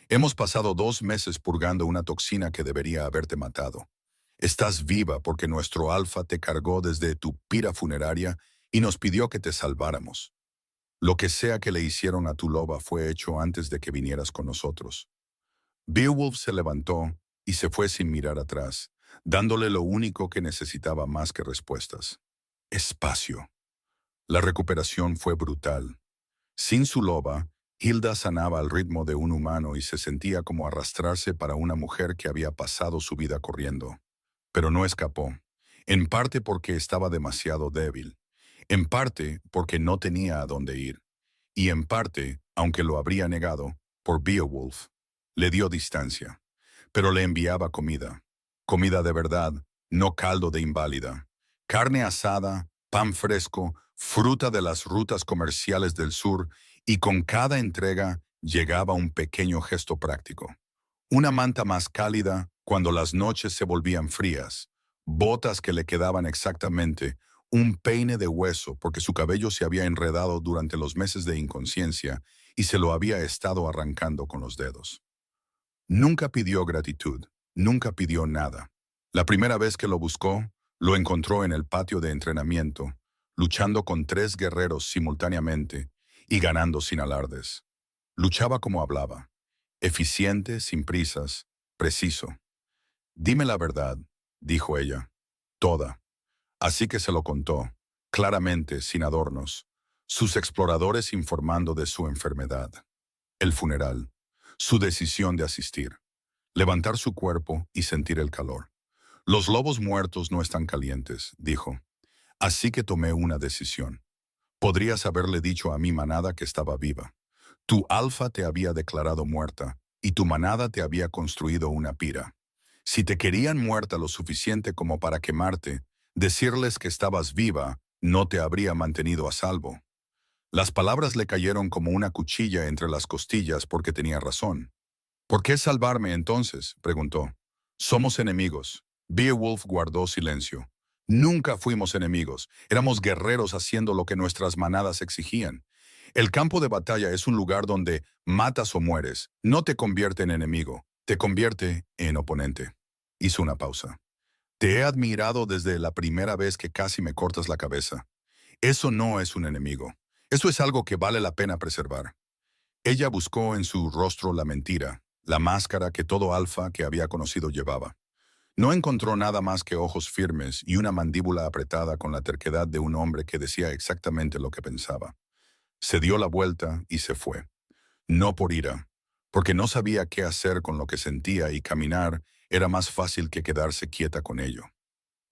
Hemos pasado 2 meses purgando una toxina que debería haberte matado. Estás viva porque nuestro alfa te cargó desde tu pira funeraria y nos pidió que te salváramos. Lo que sea que le hicieron a tu loba fue hecho antes de que vinieras con nosotros. Beowulf se levantó y se fue sin mirar atrás, dándole lo único que necesitaba más que respuestas. Espacio. La recuperación fue brutal. Sin su loba, Hilda sanaba al ritmo de un humano y se sentía como arrastrarse para una mujer que había pasado su vida corriendo. Pero no escapó, en parte porque estaba demasiado débil, en parte porque no tenía a dónde ir, y en parte, aunque lo habría negado, por Beowulf. Le dio distancia, pero le enviaba comida. Comida de verdad, no caldo de inválida. Carne asada, pan fresco, fruta de las rutas comerciales del sur, y con cada entrega llegaba un pequeño gesto práctico. Una manta más cálida cuando las noches se volvían frías, botas que le quedaban exactamente, un peine de hueso porque su cabello se había enredado durante los meses de inconsciencia y se lo había estado arrancando con los dedos. Nunca pidió gratitud, nunca pidió nada. La primera vez que lo buscó, lo encontró en el patio de entrenamiento, luchando con 3 guerreros simultáneamente y ganando sin alardes. Luchaba como hablaba, eficiente, sin prisas, preciso. Dime la verdad, dijo ella, toda. Así que se lo contó, claramente, sin adornos, sus exploradores informando de su enfermedad, el funeral, su decisión de asistir, levantar su cuerpo y sentir el calor. Los lobos muertos no están calientes, dijo. Así que tomé una decisión. Podrías haberle dicho a mi manada que estaba viva. Tu alfa te había declarado muerta y tu manada te había construido una pira. Si te querían muerta lo suficiente como para quemarte, decirles que estabas viva no te habría mantenido a salvo. Las palabras le cayeron como una cuchilla entre las costillas porque tenía razón. ¿Por qué salvarme entonces?, preguntó. Somos enemigos. Beowulf guardó silencio. Nunca fuimos enemigos. Éramos guerreros haciendo lo que nuestras manadas exigían. El campo de batalla es un lugar donde matas o mueres. No te convierte en enemigo, te convierte en oponente. Hizo una pausa. Te he admirado desde la primera vez que casi me cortas la cabeza. Eso no es un enemigo. Eso es algo que vale la pena preservar. Ella buscó en su rostro la mentira, la máscara que todo alfa que había conocido llevaba. No encontró nada más que ojos firmes y una mandíbula apretada con la terquedad de un hombre que decía exactamente lo que pensaba. Se dio la vuelta y se fue. No por ira, porque no sabía qué hacer con lo que sentía y caminar era más fácil que quedarse quieta con ello.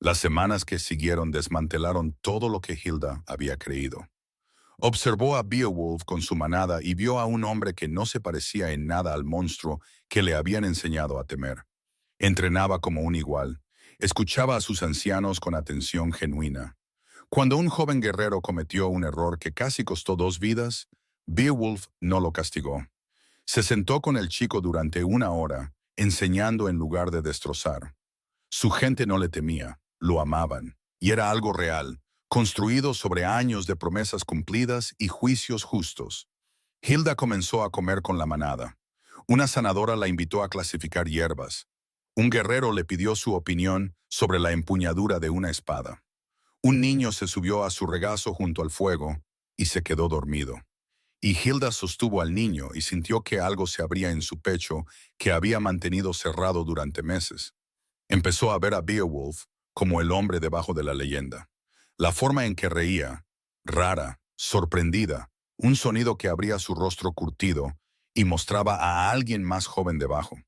Las semanas que siguieron desmantelaron todo lo que Hilda había creído. Observó a Beowulf con su manada y vio a un hombre que no se parecía en nada al monstruo que le habían enseñado a temer. Entrenaba como un igual. Escuchaba a sus ancianos con atención genuina. Cuando un joven guerrero cometió un error que casi costó 2 vidas, Beowulf no lo castigó. Se sentó con el chico durante 1 hora, enseñando en lugar de destrozar. Su gente no le temía, lo amaban, y era algo real, construido sobre años de promesas cumplidas y juicios justos. Hilda comenzó a comer con la manada. Una sanadora la invitó a clasificar hierbas. Un guerrero le pidió su opinión sobre la empuñadura de una espada. Un niño se subió a su regazo junto al fuego y se quedó dormido. Y Hilda sostuvo al niño y sintió que algo se abría en su pecho que había mantenido cerrado durante meses. Empezó a ver a Beowulf como el hombre debajo de la leyenda. La forma en que reía, rara, sorprendida, un sonido que abría su rostro curtido y mostraba a alguien más joven debajo.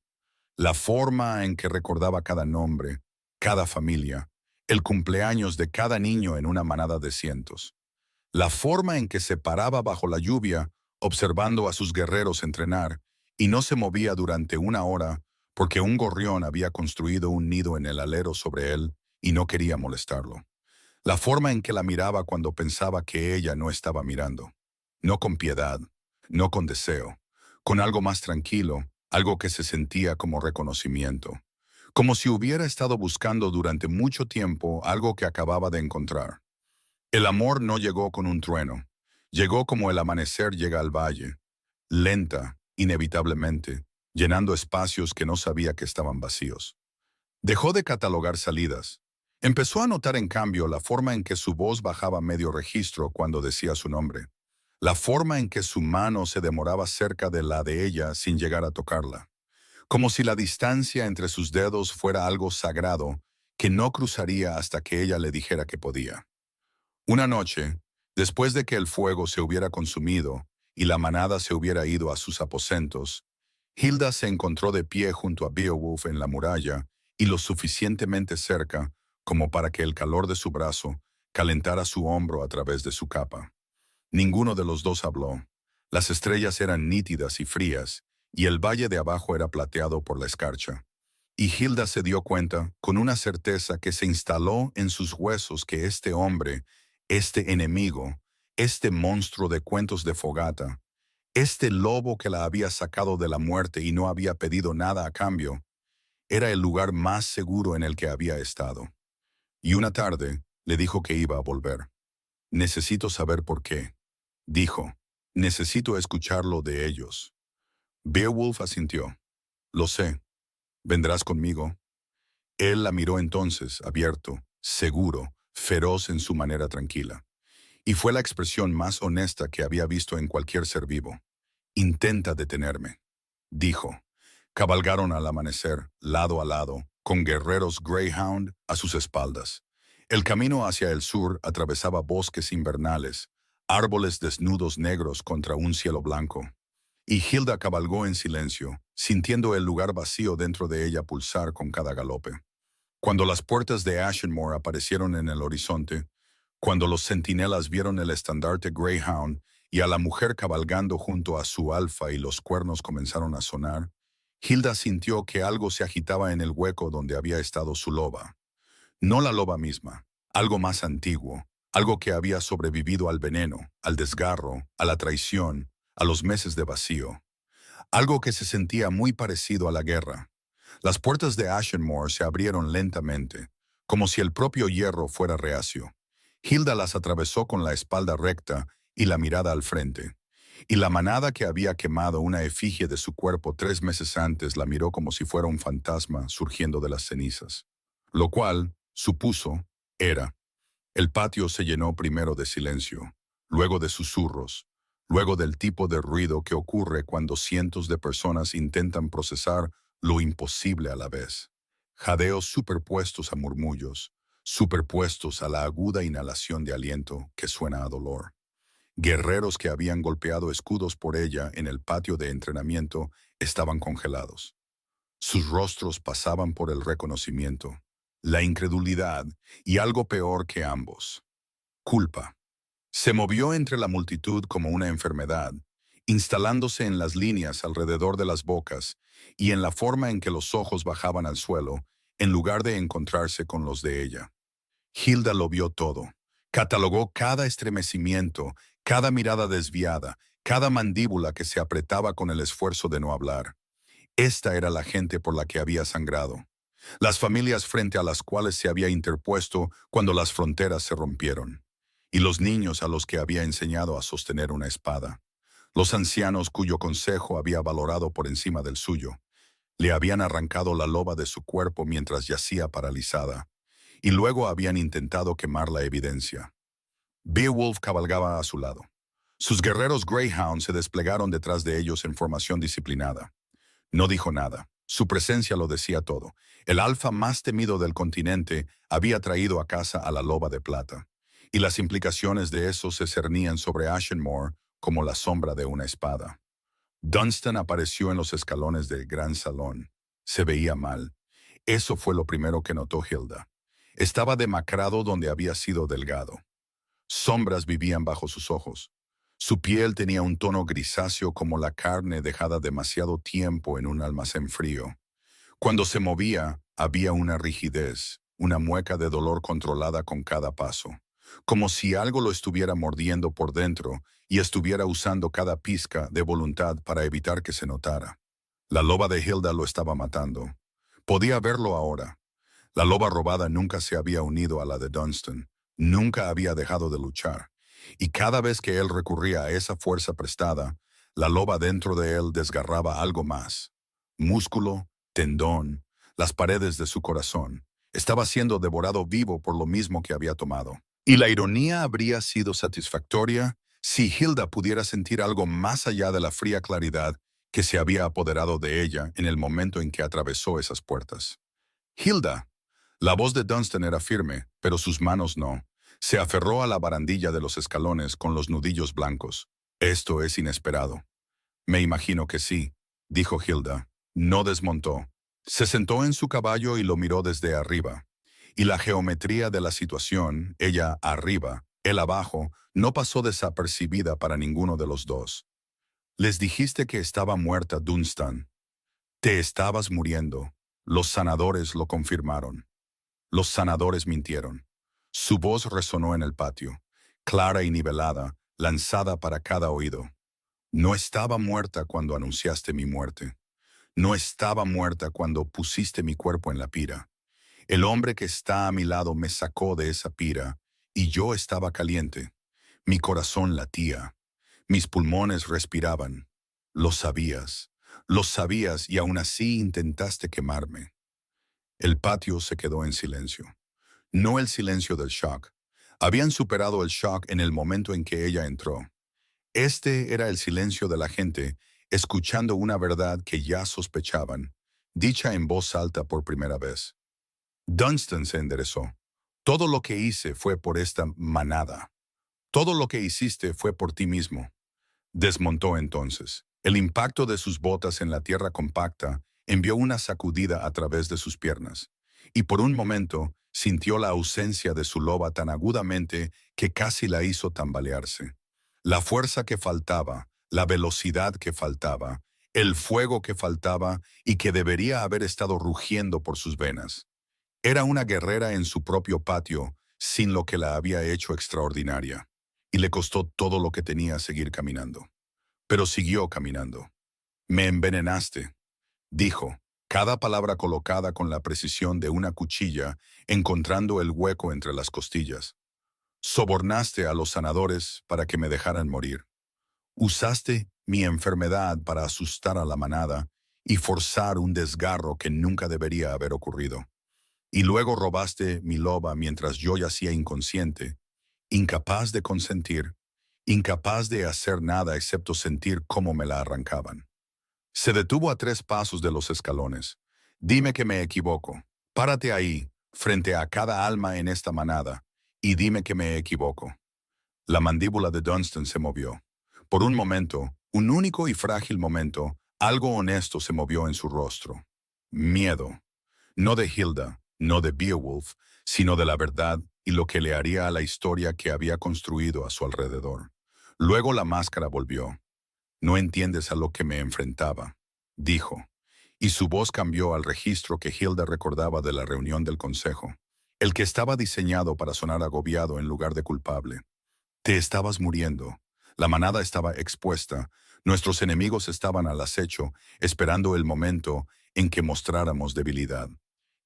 La forma en que recordaba cada nombre, cada familia, el cumpleaños de cada niño en una manada de cientos. La forma en que se paraba bajo la lluvia, observando a sus guerreros entrenar, y no se movía durante una hora porque un gorrión había construido un nido en el alero sobre él y no quería molestarlo. La forma en que la miraba cuando pensaba que ella no estaba mirando. No con piedad, no con deseo, con algo más tranquilo, algo que se sentía como reconocimiento. Como si hubiera estado buscando durante mucho tiempo algo que acababa de encontrar. El amor no llegó con un trueno. Llegó como el amanecer llega al valle, lenta, inevitablemente, llenando espacios que no sabía que estaban vacíos. Dejó de catalogar salidas. Empezó a notar en cambio la forma en que su voz bajaba medio registro cuando decía su nombre. La forma en que su mano se demoraba cerca de la de ella sin llegar a tocarla. Como si la distancia entre sus dedos fuera algo sagrado que no cruzaría hasta que ella le dijera que podía. Una noche, después de que el fuego se hubiera consumido y la manada se hubiera ido a sus aposentos, Hilda se encontró de pie junto a Beowulf en la muralla y lo suficientemente cerca como para que el calor de su brazo calentara su hombro a través de su capa. Ninguno de los dos habló. Las estrellas eran nítidas y frías, y el valle de abajo era plateado por la escarcha. Y Hilda se dio cuenta, con una certeza que se instaló en sus huesos, que este hombre, este enemigo, este monstruo de cuentos de fogata, este lobo que la había sacado de la muerte y no había pedido nada a cambio, era el lugar más seguro en el que había estado. Y una tarde le dijo que iba a volver. Necesito saber por qué. Dijo, necesito escucharlo de ellos. Beowulf asintió. Lo sé. ¿Vendrás conmigo? Él la miró entonces, abierto, seguro, feroz en su manera tranquila. Y fue la expresión más honesta que había visto en cualquier ser vivo. Intenta detenerme, dijo. Cabalgaron al amanecer, lado a lado, con guerreros Greyhound a sus espaldas. El camino hacia el sur atravesaba bosques invernales, árboles desnudos negros contra un cielo blanco. Y Hilda cabalgó en silencio, sintiendo el lugar vacío dentro de ella pulsar con cada galope. Cuando las puertas de Ashenmore aparecieron en el horizonte, cuando los centinelas vieron el estandarte Greyhound y a la mujer cabalgando junto a su alfa y los cuernos comenzaron a sonar, Hilda sintió que algo se agitaba en el hueco donde había estado su loba. No la loba misma, algo más antiguo, algo que había sobrevivido al veneno, al desgarro, a la traición, a los meses de vacío. Algo que se sentía muy parecido a la guerra. Las puertas de Ashenmore se abrieron lentamente, como si el propio hierro fuera reacio. Hilda las atravesó con la espalda recta y la mirada al frente. Y la manada que había quemado una efigie de su cuerpo 3 meses antes la miró como si fuera un fantasma surgiendo de las cenizas. Lo cual, supuso, era. El patio se llenó primero de silencio, luego de susurros, luego del tipo de ruido que ocurre cuando cientos de personas intentan procesar lo imposible a la vez. Jadeos superpuestos a murmullos, superpuestos a la aguda inhalación de aliento que suena a dolor. Guerreros que habían golpeado escudos por ella en el patio de entrenamiento estaban congelados. Sus rostros pasaban por el reconocimiento, la incredulidad y algo peor que ambos, culpa. Se movió entre la multitud como una enfermedad, instalándose en las líneas alrededor de las bocas y en la forma en que los ojos bajaban al suelo, en lugar de encontrarse con los de ella. Hilda lo vio todo. Catalogó cada estremecimiento, cada mirada desviada, cada mandíbula que se apretaba con el esfuerzo de no hablar. Esta era la gente por la que había sangrado. Las familias frente a las cuales se había interpuesto cuando las fronteras se rompieron. Y los niños a los que había enseñado a sostener una espada. Los ancianos cuyo consejo había valorado por encima del suyo. Le habían arrancado la loba de su cuerpo mientras yacía paralizada, y luego habían intentado quemar la evidencia. Beowulf cabalgaba a su lado. Sus guerreros Greyhound se desplegaron detrás de ellos en formación disciplinada. No dijo nada. Su presencia lo decía todo. El alfa más temido del continente había traído a casa a la loba de plata, y las implicaciones de eso se cernían sobre Ashenmore como la sombra de una espada. Dunstan apareció en los escalones del gran salón. Se veía mal. Eso fue lo primero que notó Hilda. Estaba demacrado donde había sido delgado. Sombras vivían bajo sus ojos. Su piel tenía un tono grisáceo como la carne dejada demasiado tiempo en un almacén frío. Cuando se movía, había una rigidez, una mueca de dolor controlada con cada paso, como si algo lo estuviera mordiendo por dentro y estuviera usando cada pizca de voluntad para evitar que se notara. La loba de Hilda lo estaba matando. Podía verlo ahora. La loba robada nunca se había unido a la de Dunstan, nunca había dejado de luchar, y cada vez que él recurría a esa fuerza prestada, la loba dentro de él desgarraba algo más. Músculo, tendón, las paredes de su corazón. Estaba siendo devorado vivo por lo mismo que había tomado. Y la ironía habría sido satisfactoria si Hilda pudiera sentir algo más allá de la fría claridad que se había apoderado de ella en el momento en que atravesó esas puertas. Hilda. La voz de Dunstan era firme, pero sus manos no. Se aferró a la barandilla de los escalones con los nudillos blancos. Esto es inesperado. Me imagino que sí, dijo Hilda. No desmontó. Se sentó en su caballo y lo miró desde arriba. Y la geometría de la situación, ella arriba, él abajo, no pasó desapercibida para ninguno de los dos. Les dijiste que estaba muerta, Dunstan. Te estabas muriendo. Los sanadores lo confirmaron. Los sanadores mintieron. Su voz resonó en el patio, clara y nivelada, lanzada para cada oído. No estaba muerta cuando anunciaste mi muerte. No estaba muerta cuando pusiste mi cuerpo en la pira. El hombre que está a mi lado me sacó de esa pira, y yo estaba caliente. Mi corazón latía. Mis pulmones respiraban. Lo sabías y aún así intentaste quemarme. El patio se quedó en silencio. No el silencio del shock. Habían superado el shock en el momento en que ella entró. Este era el silencio de la gente, escuchando una verdad que ya sospechaban, dicha en voz alta por primera vez. Dunstan se enderezó. Todo lo que hice fue por esta manada. Todo lo que hiciste fue por ti mismo. Desmontó entonces. El impacto de sus botas en la tierra compacta envió una sacudida a través de sus piernas, y por un momento sintió la ausencia de su loba tan agudamente que casi la hizo tambalearse. La fuerza que faltaba, la velocidad que faltaba, el fuego que faltaba y que debería haber estado rugiendo por sus venas. Era una guerrera en su propio patio, sin lo que la había hecho extraordinaria, y le costó todo lo que tenía seguir caminando. Pero siguió caminando. Me envenenaste, dijo, cada palabra colocada con la precisión de una cuchilla, encontrando el hueco entre las costillas. Sobornaste a los sanadores para que me dejaran morir. Usaste mi enfermedad para asustar a la manada y forzar un desgarro que nunca debería haber ocurrido. Y luego robaste mi loba mientras yo yacía inconsciente, incapaz de consentir, incapaz de hacer nada excepto sentir cómo me la arrancaban. Se detuvo a 3 pasos de los escalones. Dime que me equivoco. Párate ahí, frente a cada alma en esta manada, y dime que me equivoco. La mandíbula de Dunstan se movió. Por un momento, un único y frágil momento, algo honesto se movió en su rostro. Miedo. No de Hilda, no de Beowulf, sino de la verdad y lo que le haría a la historia que había construido a su alrededor. Luego la máscara volvió. No entiendes a lo que me enfrentaba, dijo, y su voz cambió al registro que Hilda recordaba de la reunión del consejo, el que estaba diseñado para sonar agobiado en lugar de culpable. Te estabas muriendo, la manada estaba expuesta, nuestros enemigos estaban al acecho, esperando el momento en que mostráramos debilidad.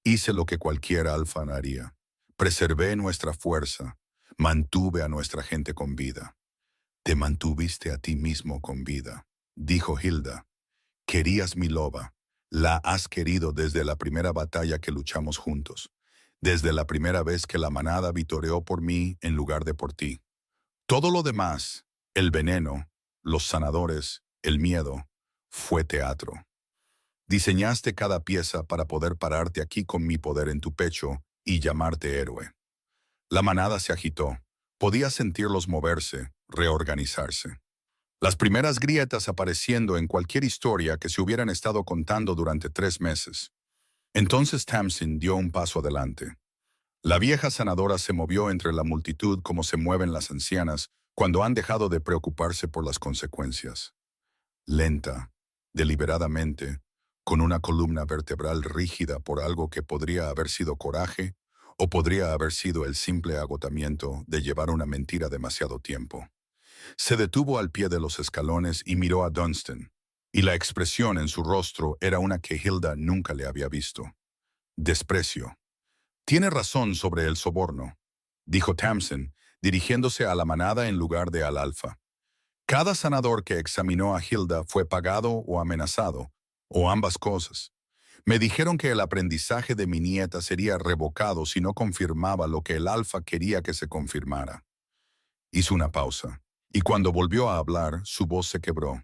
Hice lo que cualquier alfa haría. Preservé nuestra fuerza, mantuve a nuestra gente con vida. Te mantuviste a ti mismo con vida, dijo Hilda. Querías mi loba, La has querido desde la primera batalla que luchamos juntos, desde la primera vez que la manada vitoreó por mí en lugar de por ti. Todo lo demás, el veneno, los sanadores, el miedo, fue teatro. Diseñaste cada pieza para poder pararte aquí con mi poder en tu pecho y llamarte héroe. La manada se agitó. Podía sentirlos moverse, reorganizarse. Las primeras grietas apareciendo en cualquier historia que se hubieran estado contando durante 3 meses. Entonces Tamsin dio un paso adelante. La vieja sanadora se movió entre la multitud como se mueven las ancianas cuando han dejado de preocuparse por las consecuencias. Lenta, deliberadamente, con una columna vertebral rígida por algo que podría haber sido coraje o podría haber sido el simple agotamiento de llevar una mentira demasiado tiempo. Se detuvo al pie de los escalones y miró a Dunstan, y la expresión en su rostro era una que Hilda nunca le había visto. Desprecio. Tiene razón sobre el soborno, dijo Tamsin, dirigiéndose a la manada en lugar de al alfa. Cada sanador que examinó a Hilda fue pagado o amenazado, o ambas cosas. Me dijeron que el aprendizaje de mi nieta sería revocado si no confirmaba lo que el alfa quería que se confirmara. Hizo una pausa, y cuando volvió a hablar, su voz se quebró.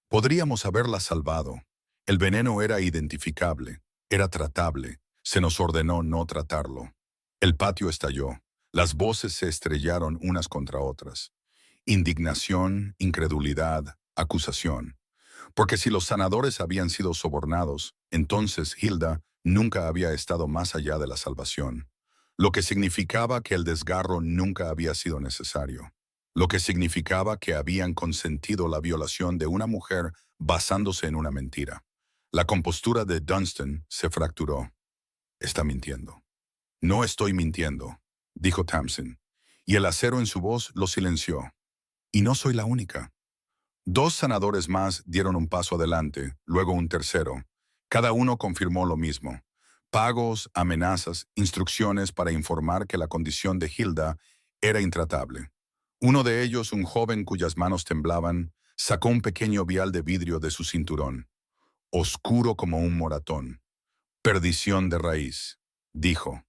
Podríamos haberla salvado. El veneno era identificable, era tratable. Se nos ordenó no tratarlo. El patio estalló. Las voces se estrellaron unas contra otras. Indignación, incredulidad, acusación. Porque si los sanadores habían sido sobornados, entonces Hilda nunca había estado más allá de la salvación. Lo que significaba que el desgarro nunca había sido necesario. Lo que significaba que habían consentido la violación de una mujer basándose en una mentira. La compostura de Dunstan se fracturó. Está mintiendo. No estoy mintiendo, dijo Tamsin, y el acero en su voz lo silenció. Y no soy la única. 2 sanadores más dieron un paso adelante, luego un tercero. Cada uno confirmó lo mismo. Pagos, amenazas, instrucciones para informar que la condición de Hilda era intratable. Uno de ellos, un joven cuyas manos temblaban, sacó un pequeño vial de vidrio de su cinturón, oscuro como un moratón. Perdición de raíz, dijo.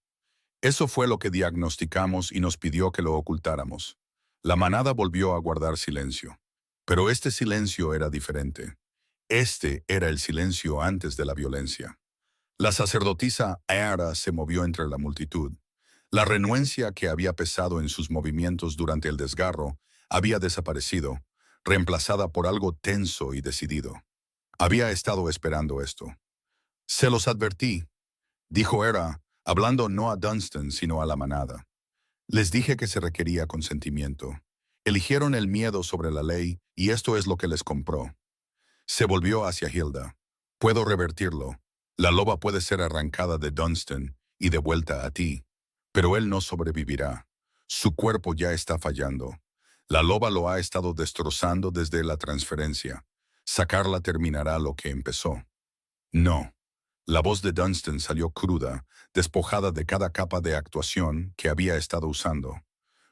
Eso fue lo que diagnosticamos y nos pidió que lo ocultáramos. La manada volvió a guardar silencio. Pero este silencio era diferente. Este era el silencio antes de la violencia. La sacerdotisa Aara se movió entre la multitud. La renuencia que había pesado en sus movimientos durante el desgarro había desaparecido, reemplazada por algo tenso y decidido. Había estado esperando esto. Se los advertí, dijo Aara, hablando no a Dunstan sino a la manada. Les dije que se requería consentimiento. Eligieron el miedo sobre la ley y esto es lo que les compró. Se volvió hacia Hilda. Puedo revertirlo. La loba puede ser arrancada de Dunstan y devuelta a ti. Pero él no sobrevivirá. Su cuerpo ya está fallando. La loba lo ha estado destrozando desde la transferencia. Sacarla terminará lo que empezó. No. La voz de Dunstan salió cruda, despojada de cada capa de actuación que había estado usando.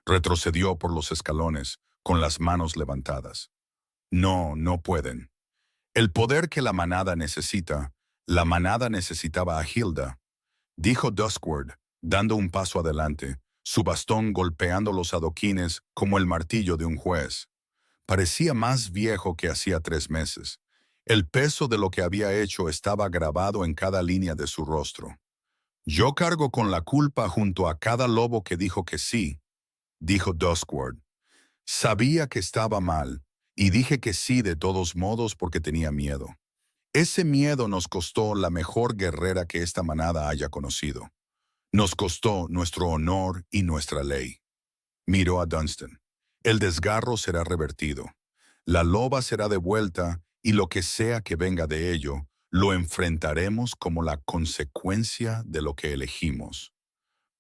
Retrocedió por los escalones, con las manos levantadas. No, no pueden. El poder que la manada necesitaba a Hilda, dijo Duskward, dando un paso adelante, su bastón golpeando los adoquines como el martillo de un juez. Parecía más viejo que hacía 3 meses. El peso de lo que había hecho estaba grabado en cada línea de su rostro. Yo cargo con la culpa junto a cada lobo que dijo que sí, dijo Duskward. Sabía que estaba mal, y dije que sí de todos modos porque tenía miedo. Ese miedo nos costó la mejor guerrera que esta manada haya conocido. Nos costó nuestro honor y nuestra ley. Miró a Dunstan. El desgarro será revertido. La loba será devuelta y lo que sea que venga de ello, lo enfrentaremos como la consecuencia de lo que elegimos.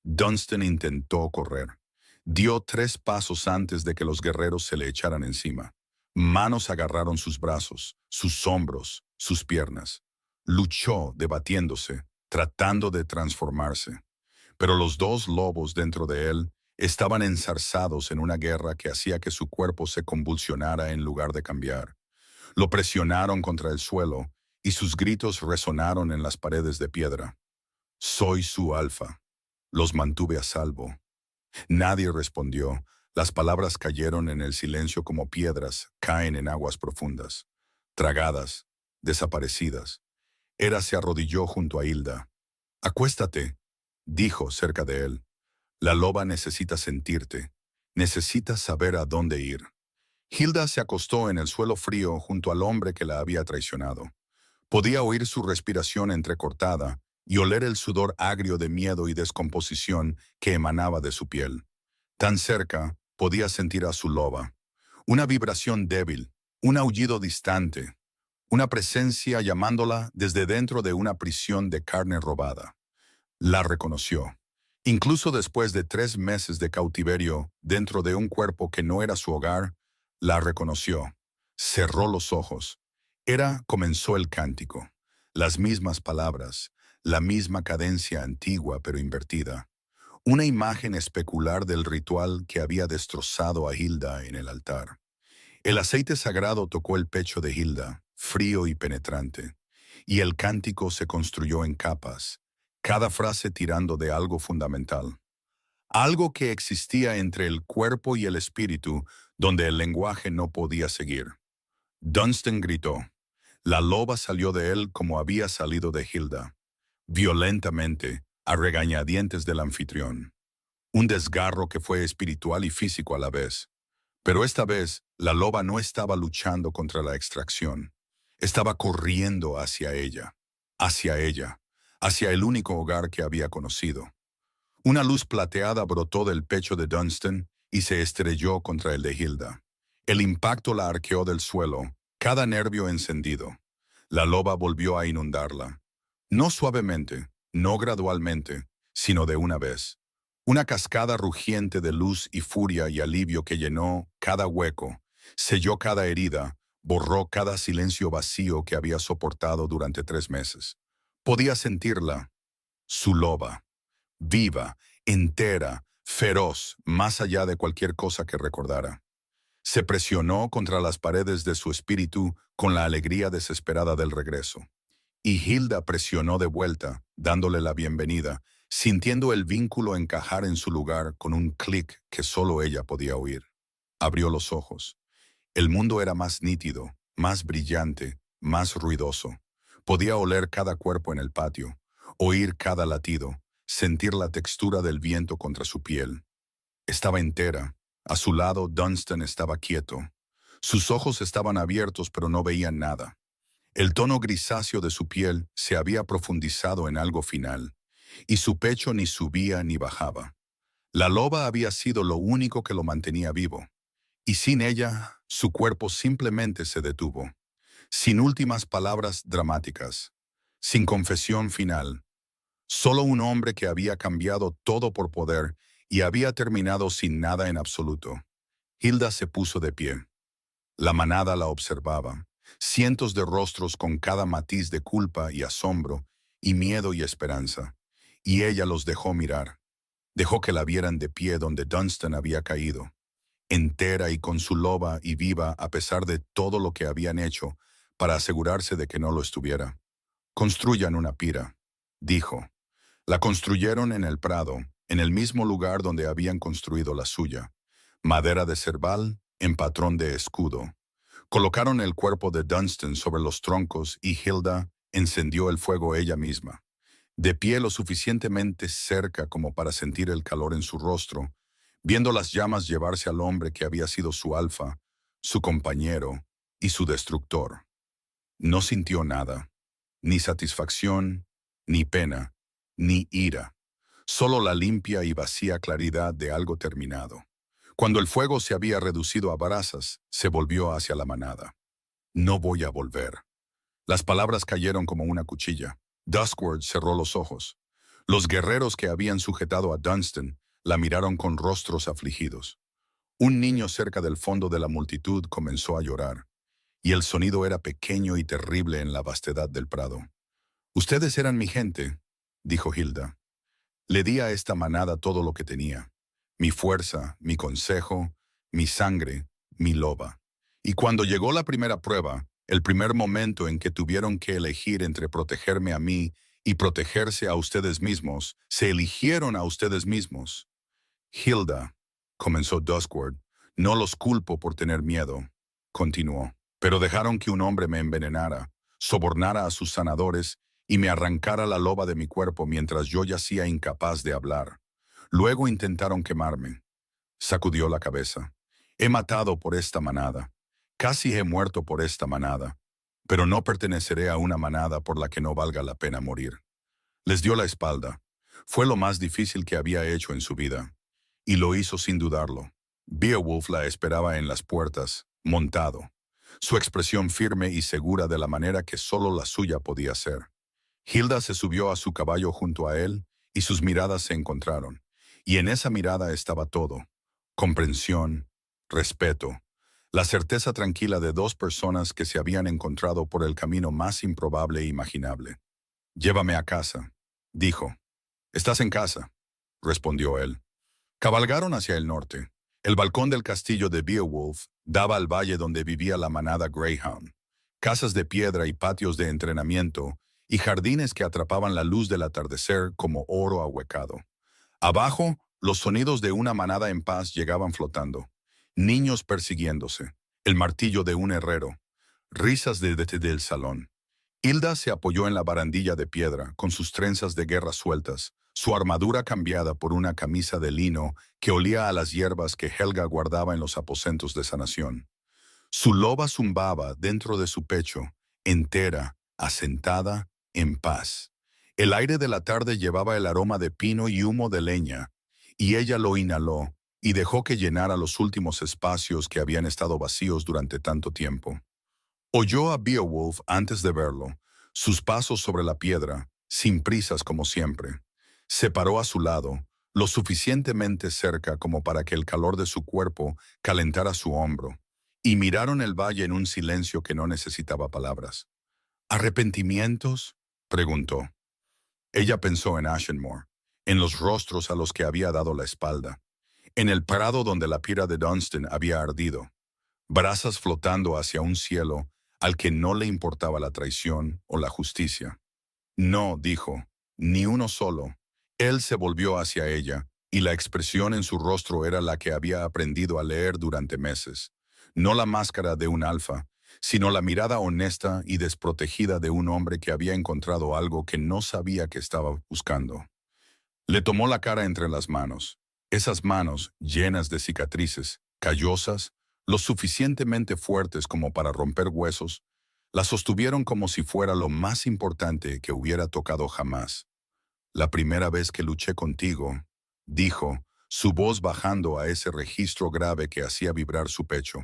Dunstan intentó correr. Dio 3 pasos antes de que los guerreros se le echaran encima. Manos agarraron sus brazos, sus hombros, sus piernas. Luchó debatiéndose, tratando de transformarse. Pero los 2 lobos dentro de él estaban enzarzados en una guerra que hacía que su cuerpo se convulsionara en lugar de cambiar. Lo presionaron contra el suelo y sus gritos resonaron en las paredes de piedra. Soy su alfa. Los mantuve a salvo. Nadie respondió. Las palabras cayeron en el silencio como piedras caen en aguas profundas. Tragadas, desaparecidas. Hera se arrodilló junto a Hilda. Acuéstate, dijo cerca de él. La loba necesita sentirte. Necesita saber a dónde ir. Hilda se acostó en el suelo frío junto al hombre que la había traicionado. Podía oír su respiración entrecortada y oler el sudor agrio de miedo y descomposición que emanaba de su piel. Tan cerca, podía sentir a su loba. Una vibración débil, un aullido distante, una presencia llamándola desde dentro de una prisión de carne robada. La reconoció. Incluso después de 3 meses de cautiverio dentro de un cuerpo que no era su hogar, la reconoció. Cerró los ojos. Hera comenzó el cántico. Las mismas palabras, la misma cadencia antigua pero invertida. Una imagen especular del ritual que había destrozado a Hilda en el altar. El aceite sagrado tocó el pecho de Hilda, frío y penetrante, y el cántico se construyó en capas, cada frase tirando de algo fundamental. Algo que existía entre el cuerpo y el espíritu, donde el lenguaje no podía seguir. Dunstan gritó. La loba salió de él como había salido de Hilda, violentamente, a regañadientes del anfitrión. Un desgarro que fue espiritual y físico a la vez. Pero esta vez, la loba no estaba luchando contra la extracción. Estaba corriendo hacia ella, hacia el único hogar que había conocido. Una luz plateada brotó del pecho de Dunstan y se estrelló contra el de Hilda. El impacto la arqueó del suelo, cada nervio encendido. La loba volvió a inundarla. No suavemente, no gradualmente, sino de una vez. Una cascada rugiente de luz y furia y alivio que llenó cada hueco, selló cada herida, borró cada silencio vacío que había soportado durante 3 meses. Podía sentirla, su loba, viva, entera, feroz, más allá de cualquier cosa que recordara. Se presionó contra las paredes de su espíritu con la alegría desesperada del regreso. Y Hilda presionó de vuelta, dándole la bienvenida, sintiendo el vínculo encajar en su lugar con un clic que solo ella podía oír. Abrió los ojos. El mundo era más nítido, más brillante, más ruidoso. Podía oler cada cuerpo en el patio, oír cada latido, sentir la textura del viento contra su piel. Estaba entera. A su lado, Dunstan estaba quieto. Sus ojos estaban abiertos pero no veían nada. El tono grisáceo de su piel se había profundizado en algo final, y su pecho ni subía ni bajaba. La loba había sido lo único que lo mantenía vivo, y sin ella, su cuerpo simplemente se detuvo, sin últimas palabras dramáticas, sin confesión final. Solo un hombre que había cambiado todo por poder y había terminado sin nada en absoluto. Hilda se puso de pie. La manada la observaba. Cientos de rostros con cada matiz de culpa y asombro, y miedo y esperanza. Y ella los dejó mirar. Dejó que la vieran de pie donde Dunstan había caído. Entera y con su loba y viva a pesar de todo lo que habían hecho para asegurarse de que no lo estuviera. Construyan una pira, dijo. La construyeron en el prado, en el mismo lugar donde habían construido la suya. Madera de cerval en patrón de escudo. Colocaron el cuerpo de Dunstan sobre los troncos y Hilda encendió el fuego ella misma. De pie lo suficientemente cerca como para sentir el calor en su rostro, viendo las llamas llevarse al hombre que había sido su alfa, su compañero y su destructor. No sintió nada, ni satisfacción, ni pena, ni ira, solo la limpia y vacía claridad de algo terminado. Cuando el fuego se había reducido a brasas, se volvió hacia la manada. No voy a volver. Las palabras cayeron como una cuchilla. Duskward cerró los ojos. Los guerreros que habían sujetado a Dunstan la miraron con rostros afligidos. Un niño cerca del fondo de la multitud comenzó a llorar, y el sonido era pequeño y terrible en la vastedad del prado. «Ustedes eran mi gente», dijo Hilda. «Le di a esta manada todo lo que tenía. Mi fuerza, mi consejo, mi sangre, mi loba. Y cuando llegó la primera prueba, El primer momento en que tuvieron que elegir entre protegerme a mí y protegerse a ustedes mismos, se eligieron a ustedes mismos. Hilda, comenzó Duskwood, no los culpo por tener miedo, continuó, pero dejaron que un hombre me envenenara, sobornara a sus sanadores y me arrancara la loba de mi cuerpo mientras yo yacía incapaz de hablar. Luego intentaron quemarme. Sacudió la cabeza. He matado por esta manada. Casi he muerto por esta manada. Pero no perteneceré a una manada por la que no valga la pena morir. Les dio la espalda. Fue lo más difícil que había hecho en su vida. Y lo hizo sin dudarlo. Beowulf la esperaba en las puertas, montado. Su expresión firme y segura de la manera que solo la suya podía ser. Hilda se subió a su caballo junto a él y sus miradas se encontraron. Y en esa mirada estaba todo. Comprensión, respeto, la certeza tranquila de dos personas que se habían encontrado por el camino más improbable e imaginable. Llévame a casa, dijo. Estás en casa, respondió él. Cabalgaron hacia el norte. El balcón del castillo de Beowulf daba al valle donde vivía la manada Greyhound. Casas de piedra y patios de entrenamiento y jardines que atrapaban la luz del atardecer como oro ahuecado. Abajo, los sonidos de una manada en paz llegaban flotando. Niños persiguiéndose, el martillo de un herrero, risas desde el salón. Hilda se apoyó en la barandilla de piedra, con sus trenzas de guerra sueltas, su armadura cambiada por una camisa de lino que olía a las hierbas que Helga guardaba en los aposentos de sanación. Su loba zumbaba dentro de su pecho, entera, asentada, en paz. El aire de la tarde llevaba el aroma de pino y humo de leña, y ella lo inhaló y dejó que llenara los últimos espacios que habían estado vacíos durante tanto tiempo. Oyó a Beowulf antes de verlo, sus pasos sobre la piedra, sin prisas como siempre. Se paró a su lado, lo suficientemente cerca como para que el calor de su cuerpo calentara su hombro, y miraron el valle en un silencio que no necesitaba palabras. ¿Arrepentimientos?, preguntó. Ella pensó en Ashenmore, en los rostros a los que había dado la espalda, en el prado donde la pira de Dunstan había ardido, brasas flotando hacia un cielo al que no le importaba la traición o la justicia. No, dijo, ni uno solo. Él se volvió hacia ella, y la expresión en su rostro era la que había aprendido a leer durante meses. No la máscara de un alfa, sino la mirada honesta y desprotegida de un hombre que había encontrado algo que no sabía que estaba buscando. Le tomó la cara entre las manos. Esas manos, llenas de cicatrices, callosas, lo suficientemente fuertes como para romper huesos, la sostuvieron como si fuera lo más importante que hubiera tocado jamás. La primera vez que luché contigo, dijo, su voz bajando a ese registro grave que hacía vibrar su pecho.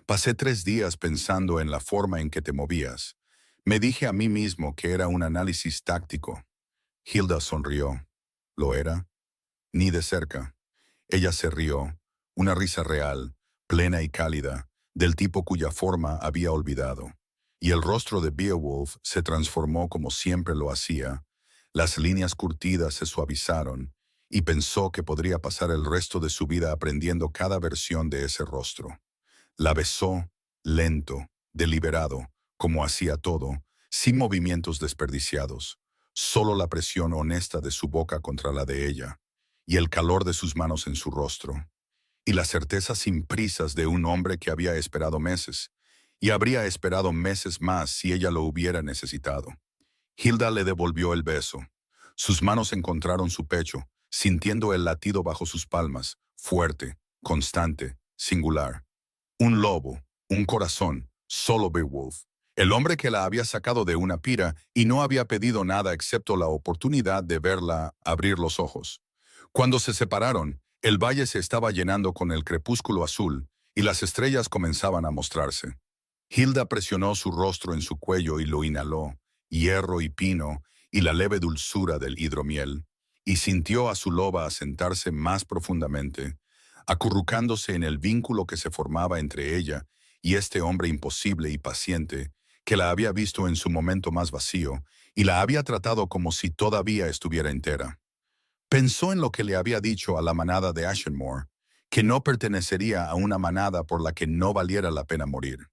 Pasé 3 días pensando en la forma en que te movías. Me dije a mí mismo que era un análisis táctico. Hilda sonrió. ¿Lo era? Ni de cerca. Ella se rió, una risa real, plena y cálida, del tipo cuya forma había olvidado. Y el rostro de Beowulf se transformó como siempre lo hacía. Las líneas curtidas se suavizaron, y pensó que podría pasar el resto de su vida aprendiendo cada versión de ese rostro. La besó, lento, deliberado, como hacía todo, sin movimientos desperdiciados, solo la presión honesta de su boca contra la de ella, y el calor de sus manos en su rostro, y la certeza sin prisas de un hombre que había esperado meses, y habría esperado meses más si ella lo hubiera necesitado. Hilda le devolvió el beso. Sus manos encontraron su pecho, sintiendo el latido bajo sus palmas, fuerte, constante, singular. Un lobo, un corazón, solo Beowulf. El hombre que la había sacado de una pira y no había pedido nada excepto la oportunidad de verla abrir los ojos. Cuando se separaron, el valle se estaba llenando con el crepúsculo azul y las estrellas comenzaban a mostrarse. Hilda presionó su rostro en su cuello y lo inhaló, hierro y pino y la leve dulzura del hidromiel, y sintió a su loba asentarse más profundamente, acurrucándose en el vínculo que se formaba entre ella y este hombre imposible y paciente que la había visto en su momento más vacío y la había tratado como si todavía estuviera entera. Pensó en lo que le había dicho a la manada de Ashenmore, que no pertenecería a una manada por la que no valiera la pena morir.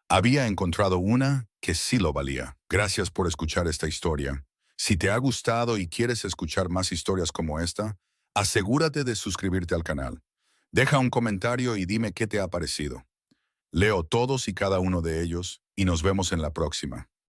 Había encontrado una que sí lo valía. Gracias por escuchar esta historia. Si te ha gustado y quieres escuchar más historias como esta, asegúrate de suscribirte al canal. Deja un comentario y dime qué te ha parecido. Leo todos y cada uno de ellos y nos vemos en la próxima.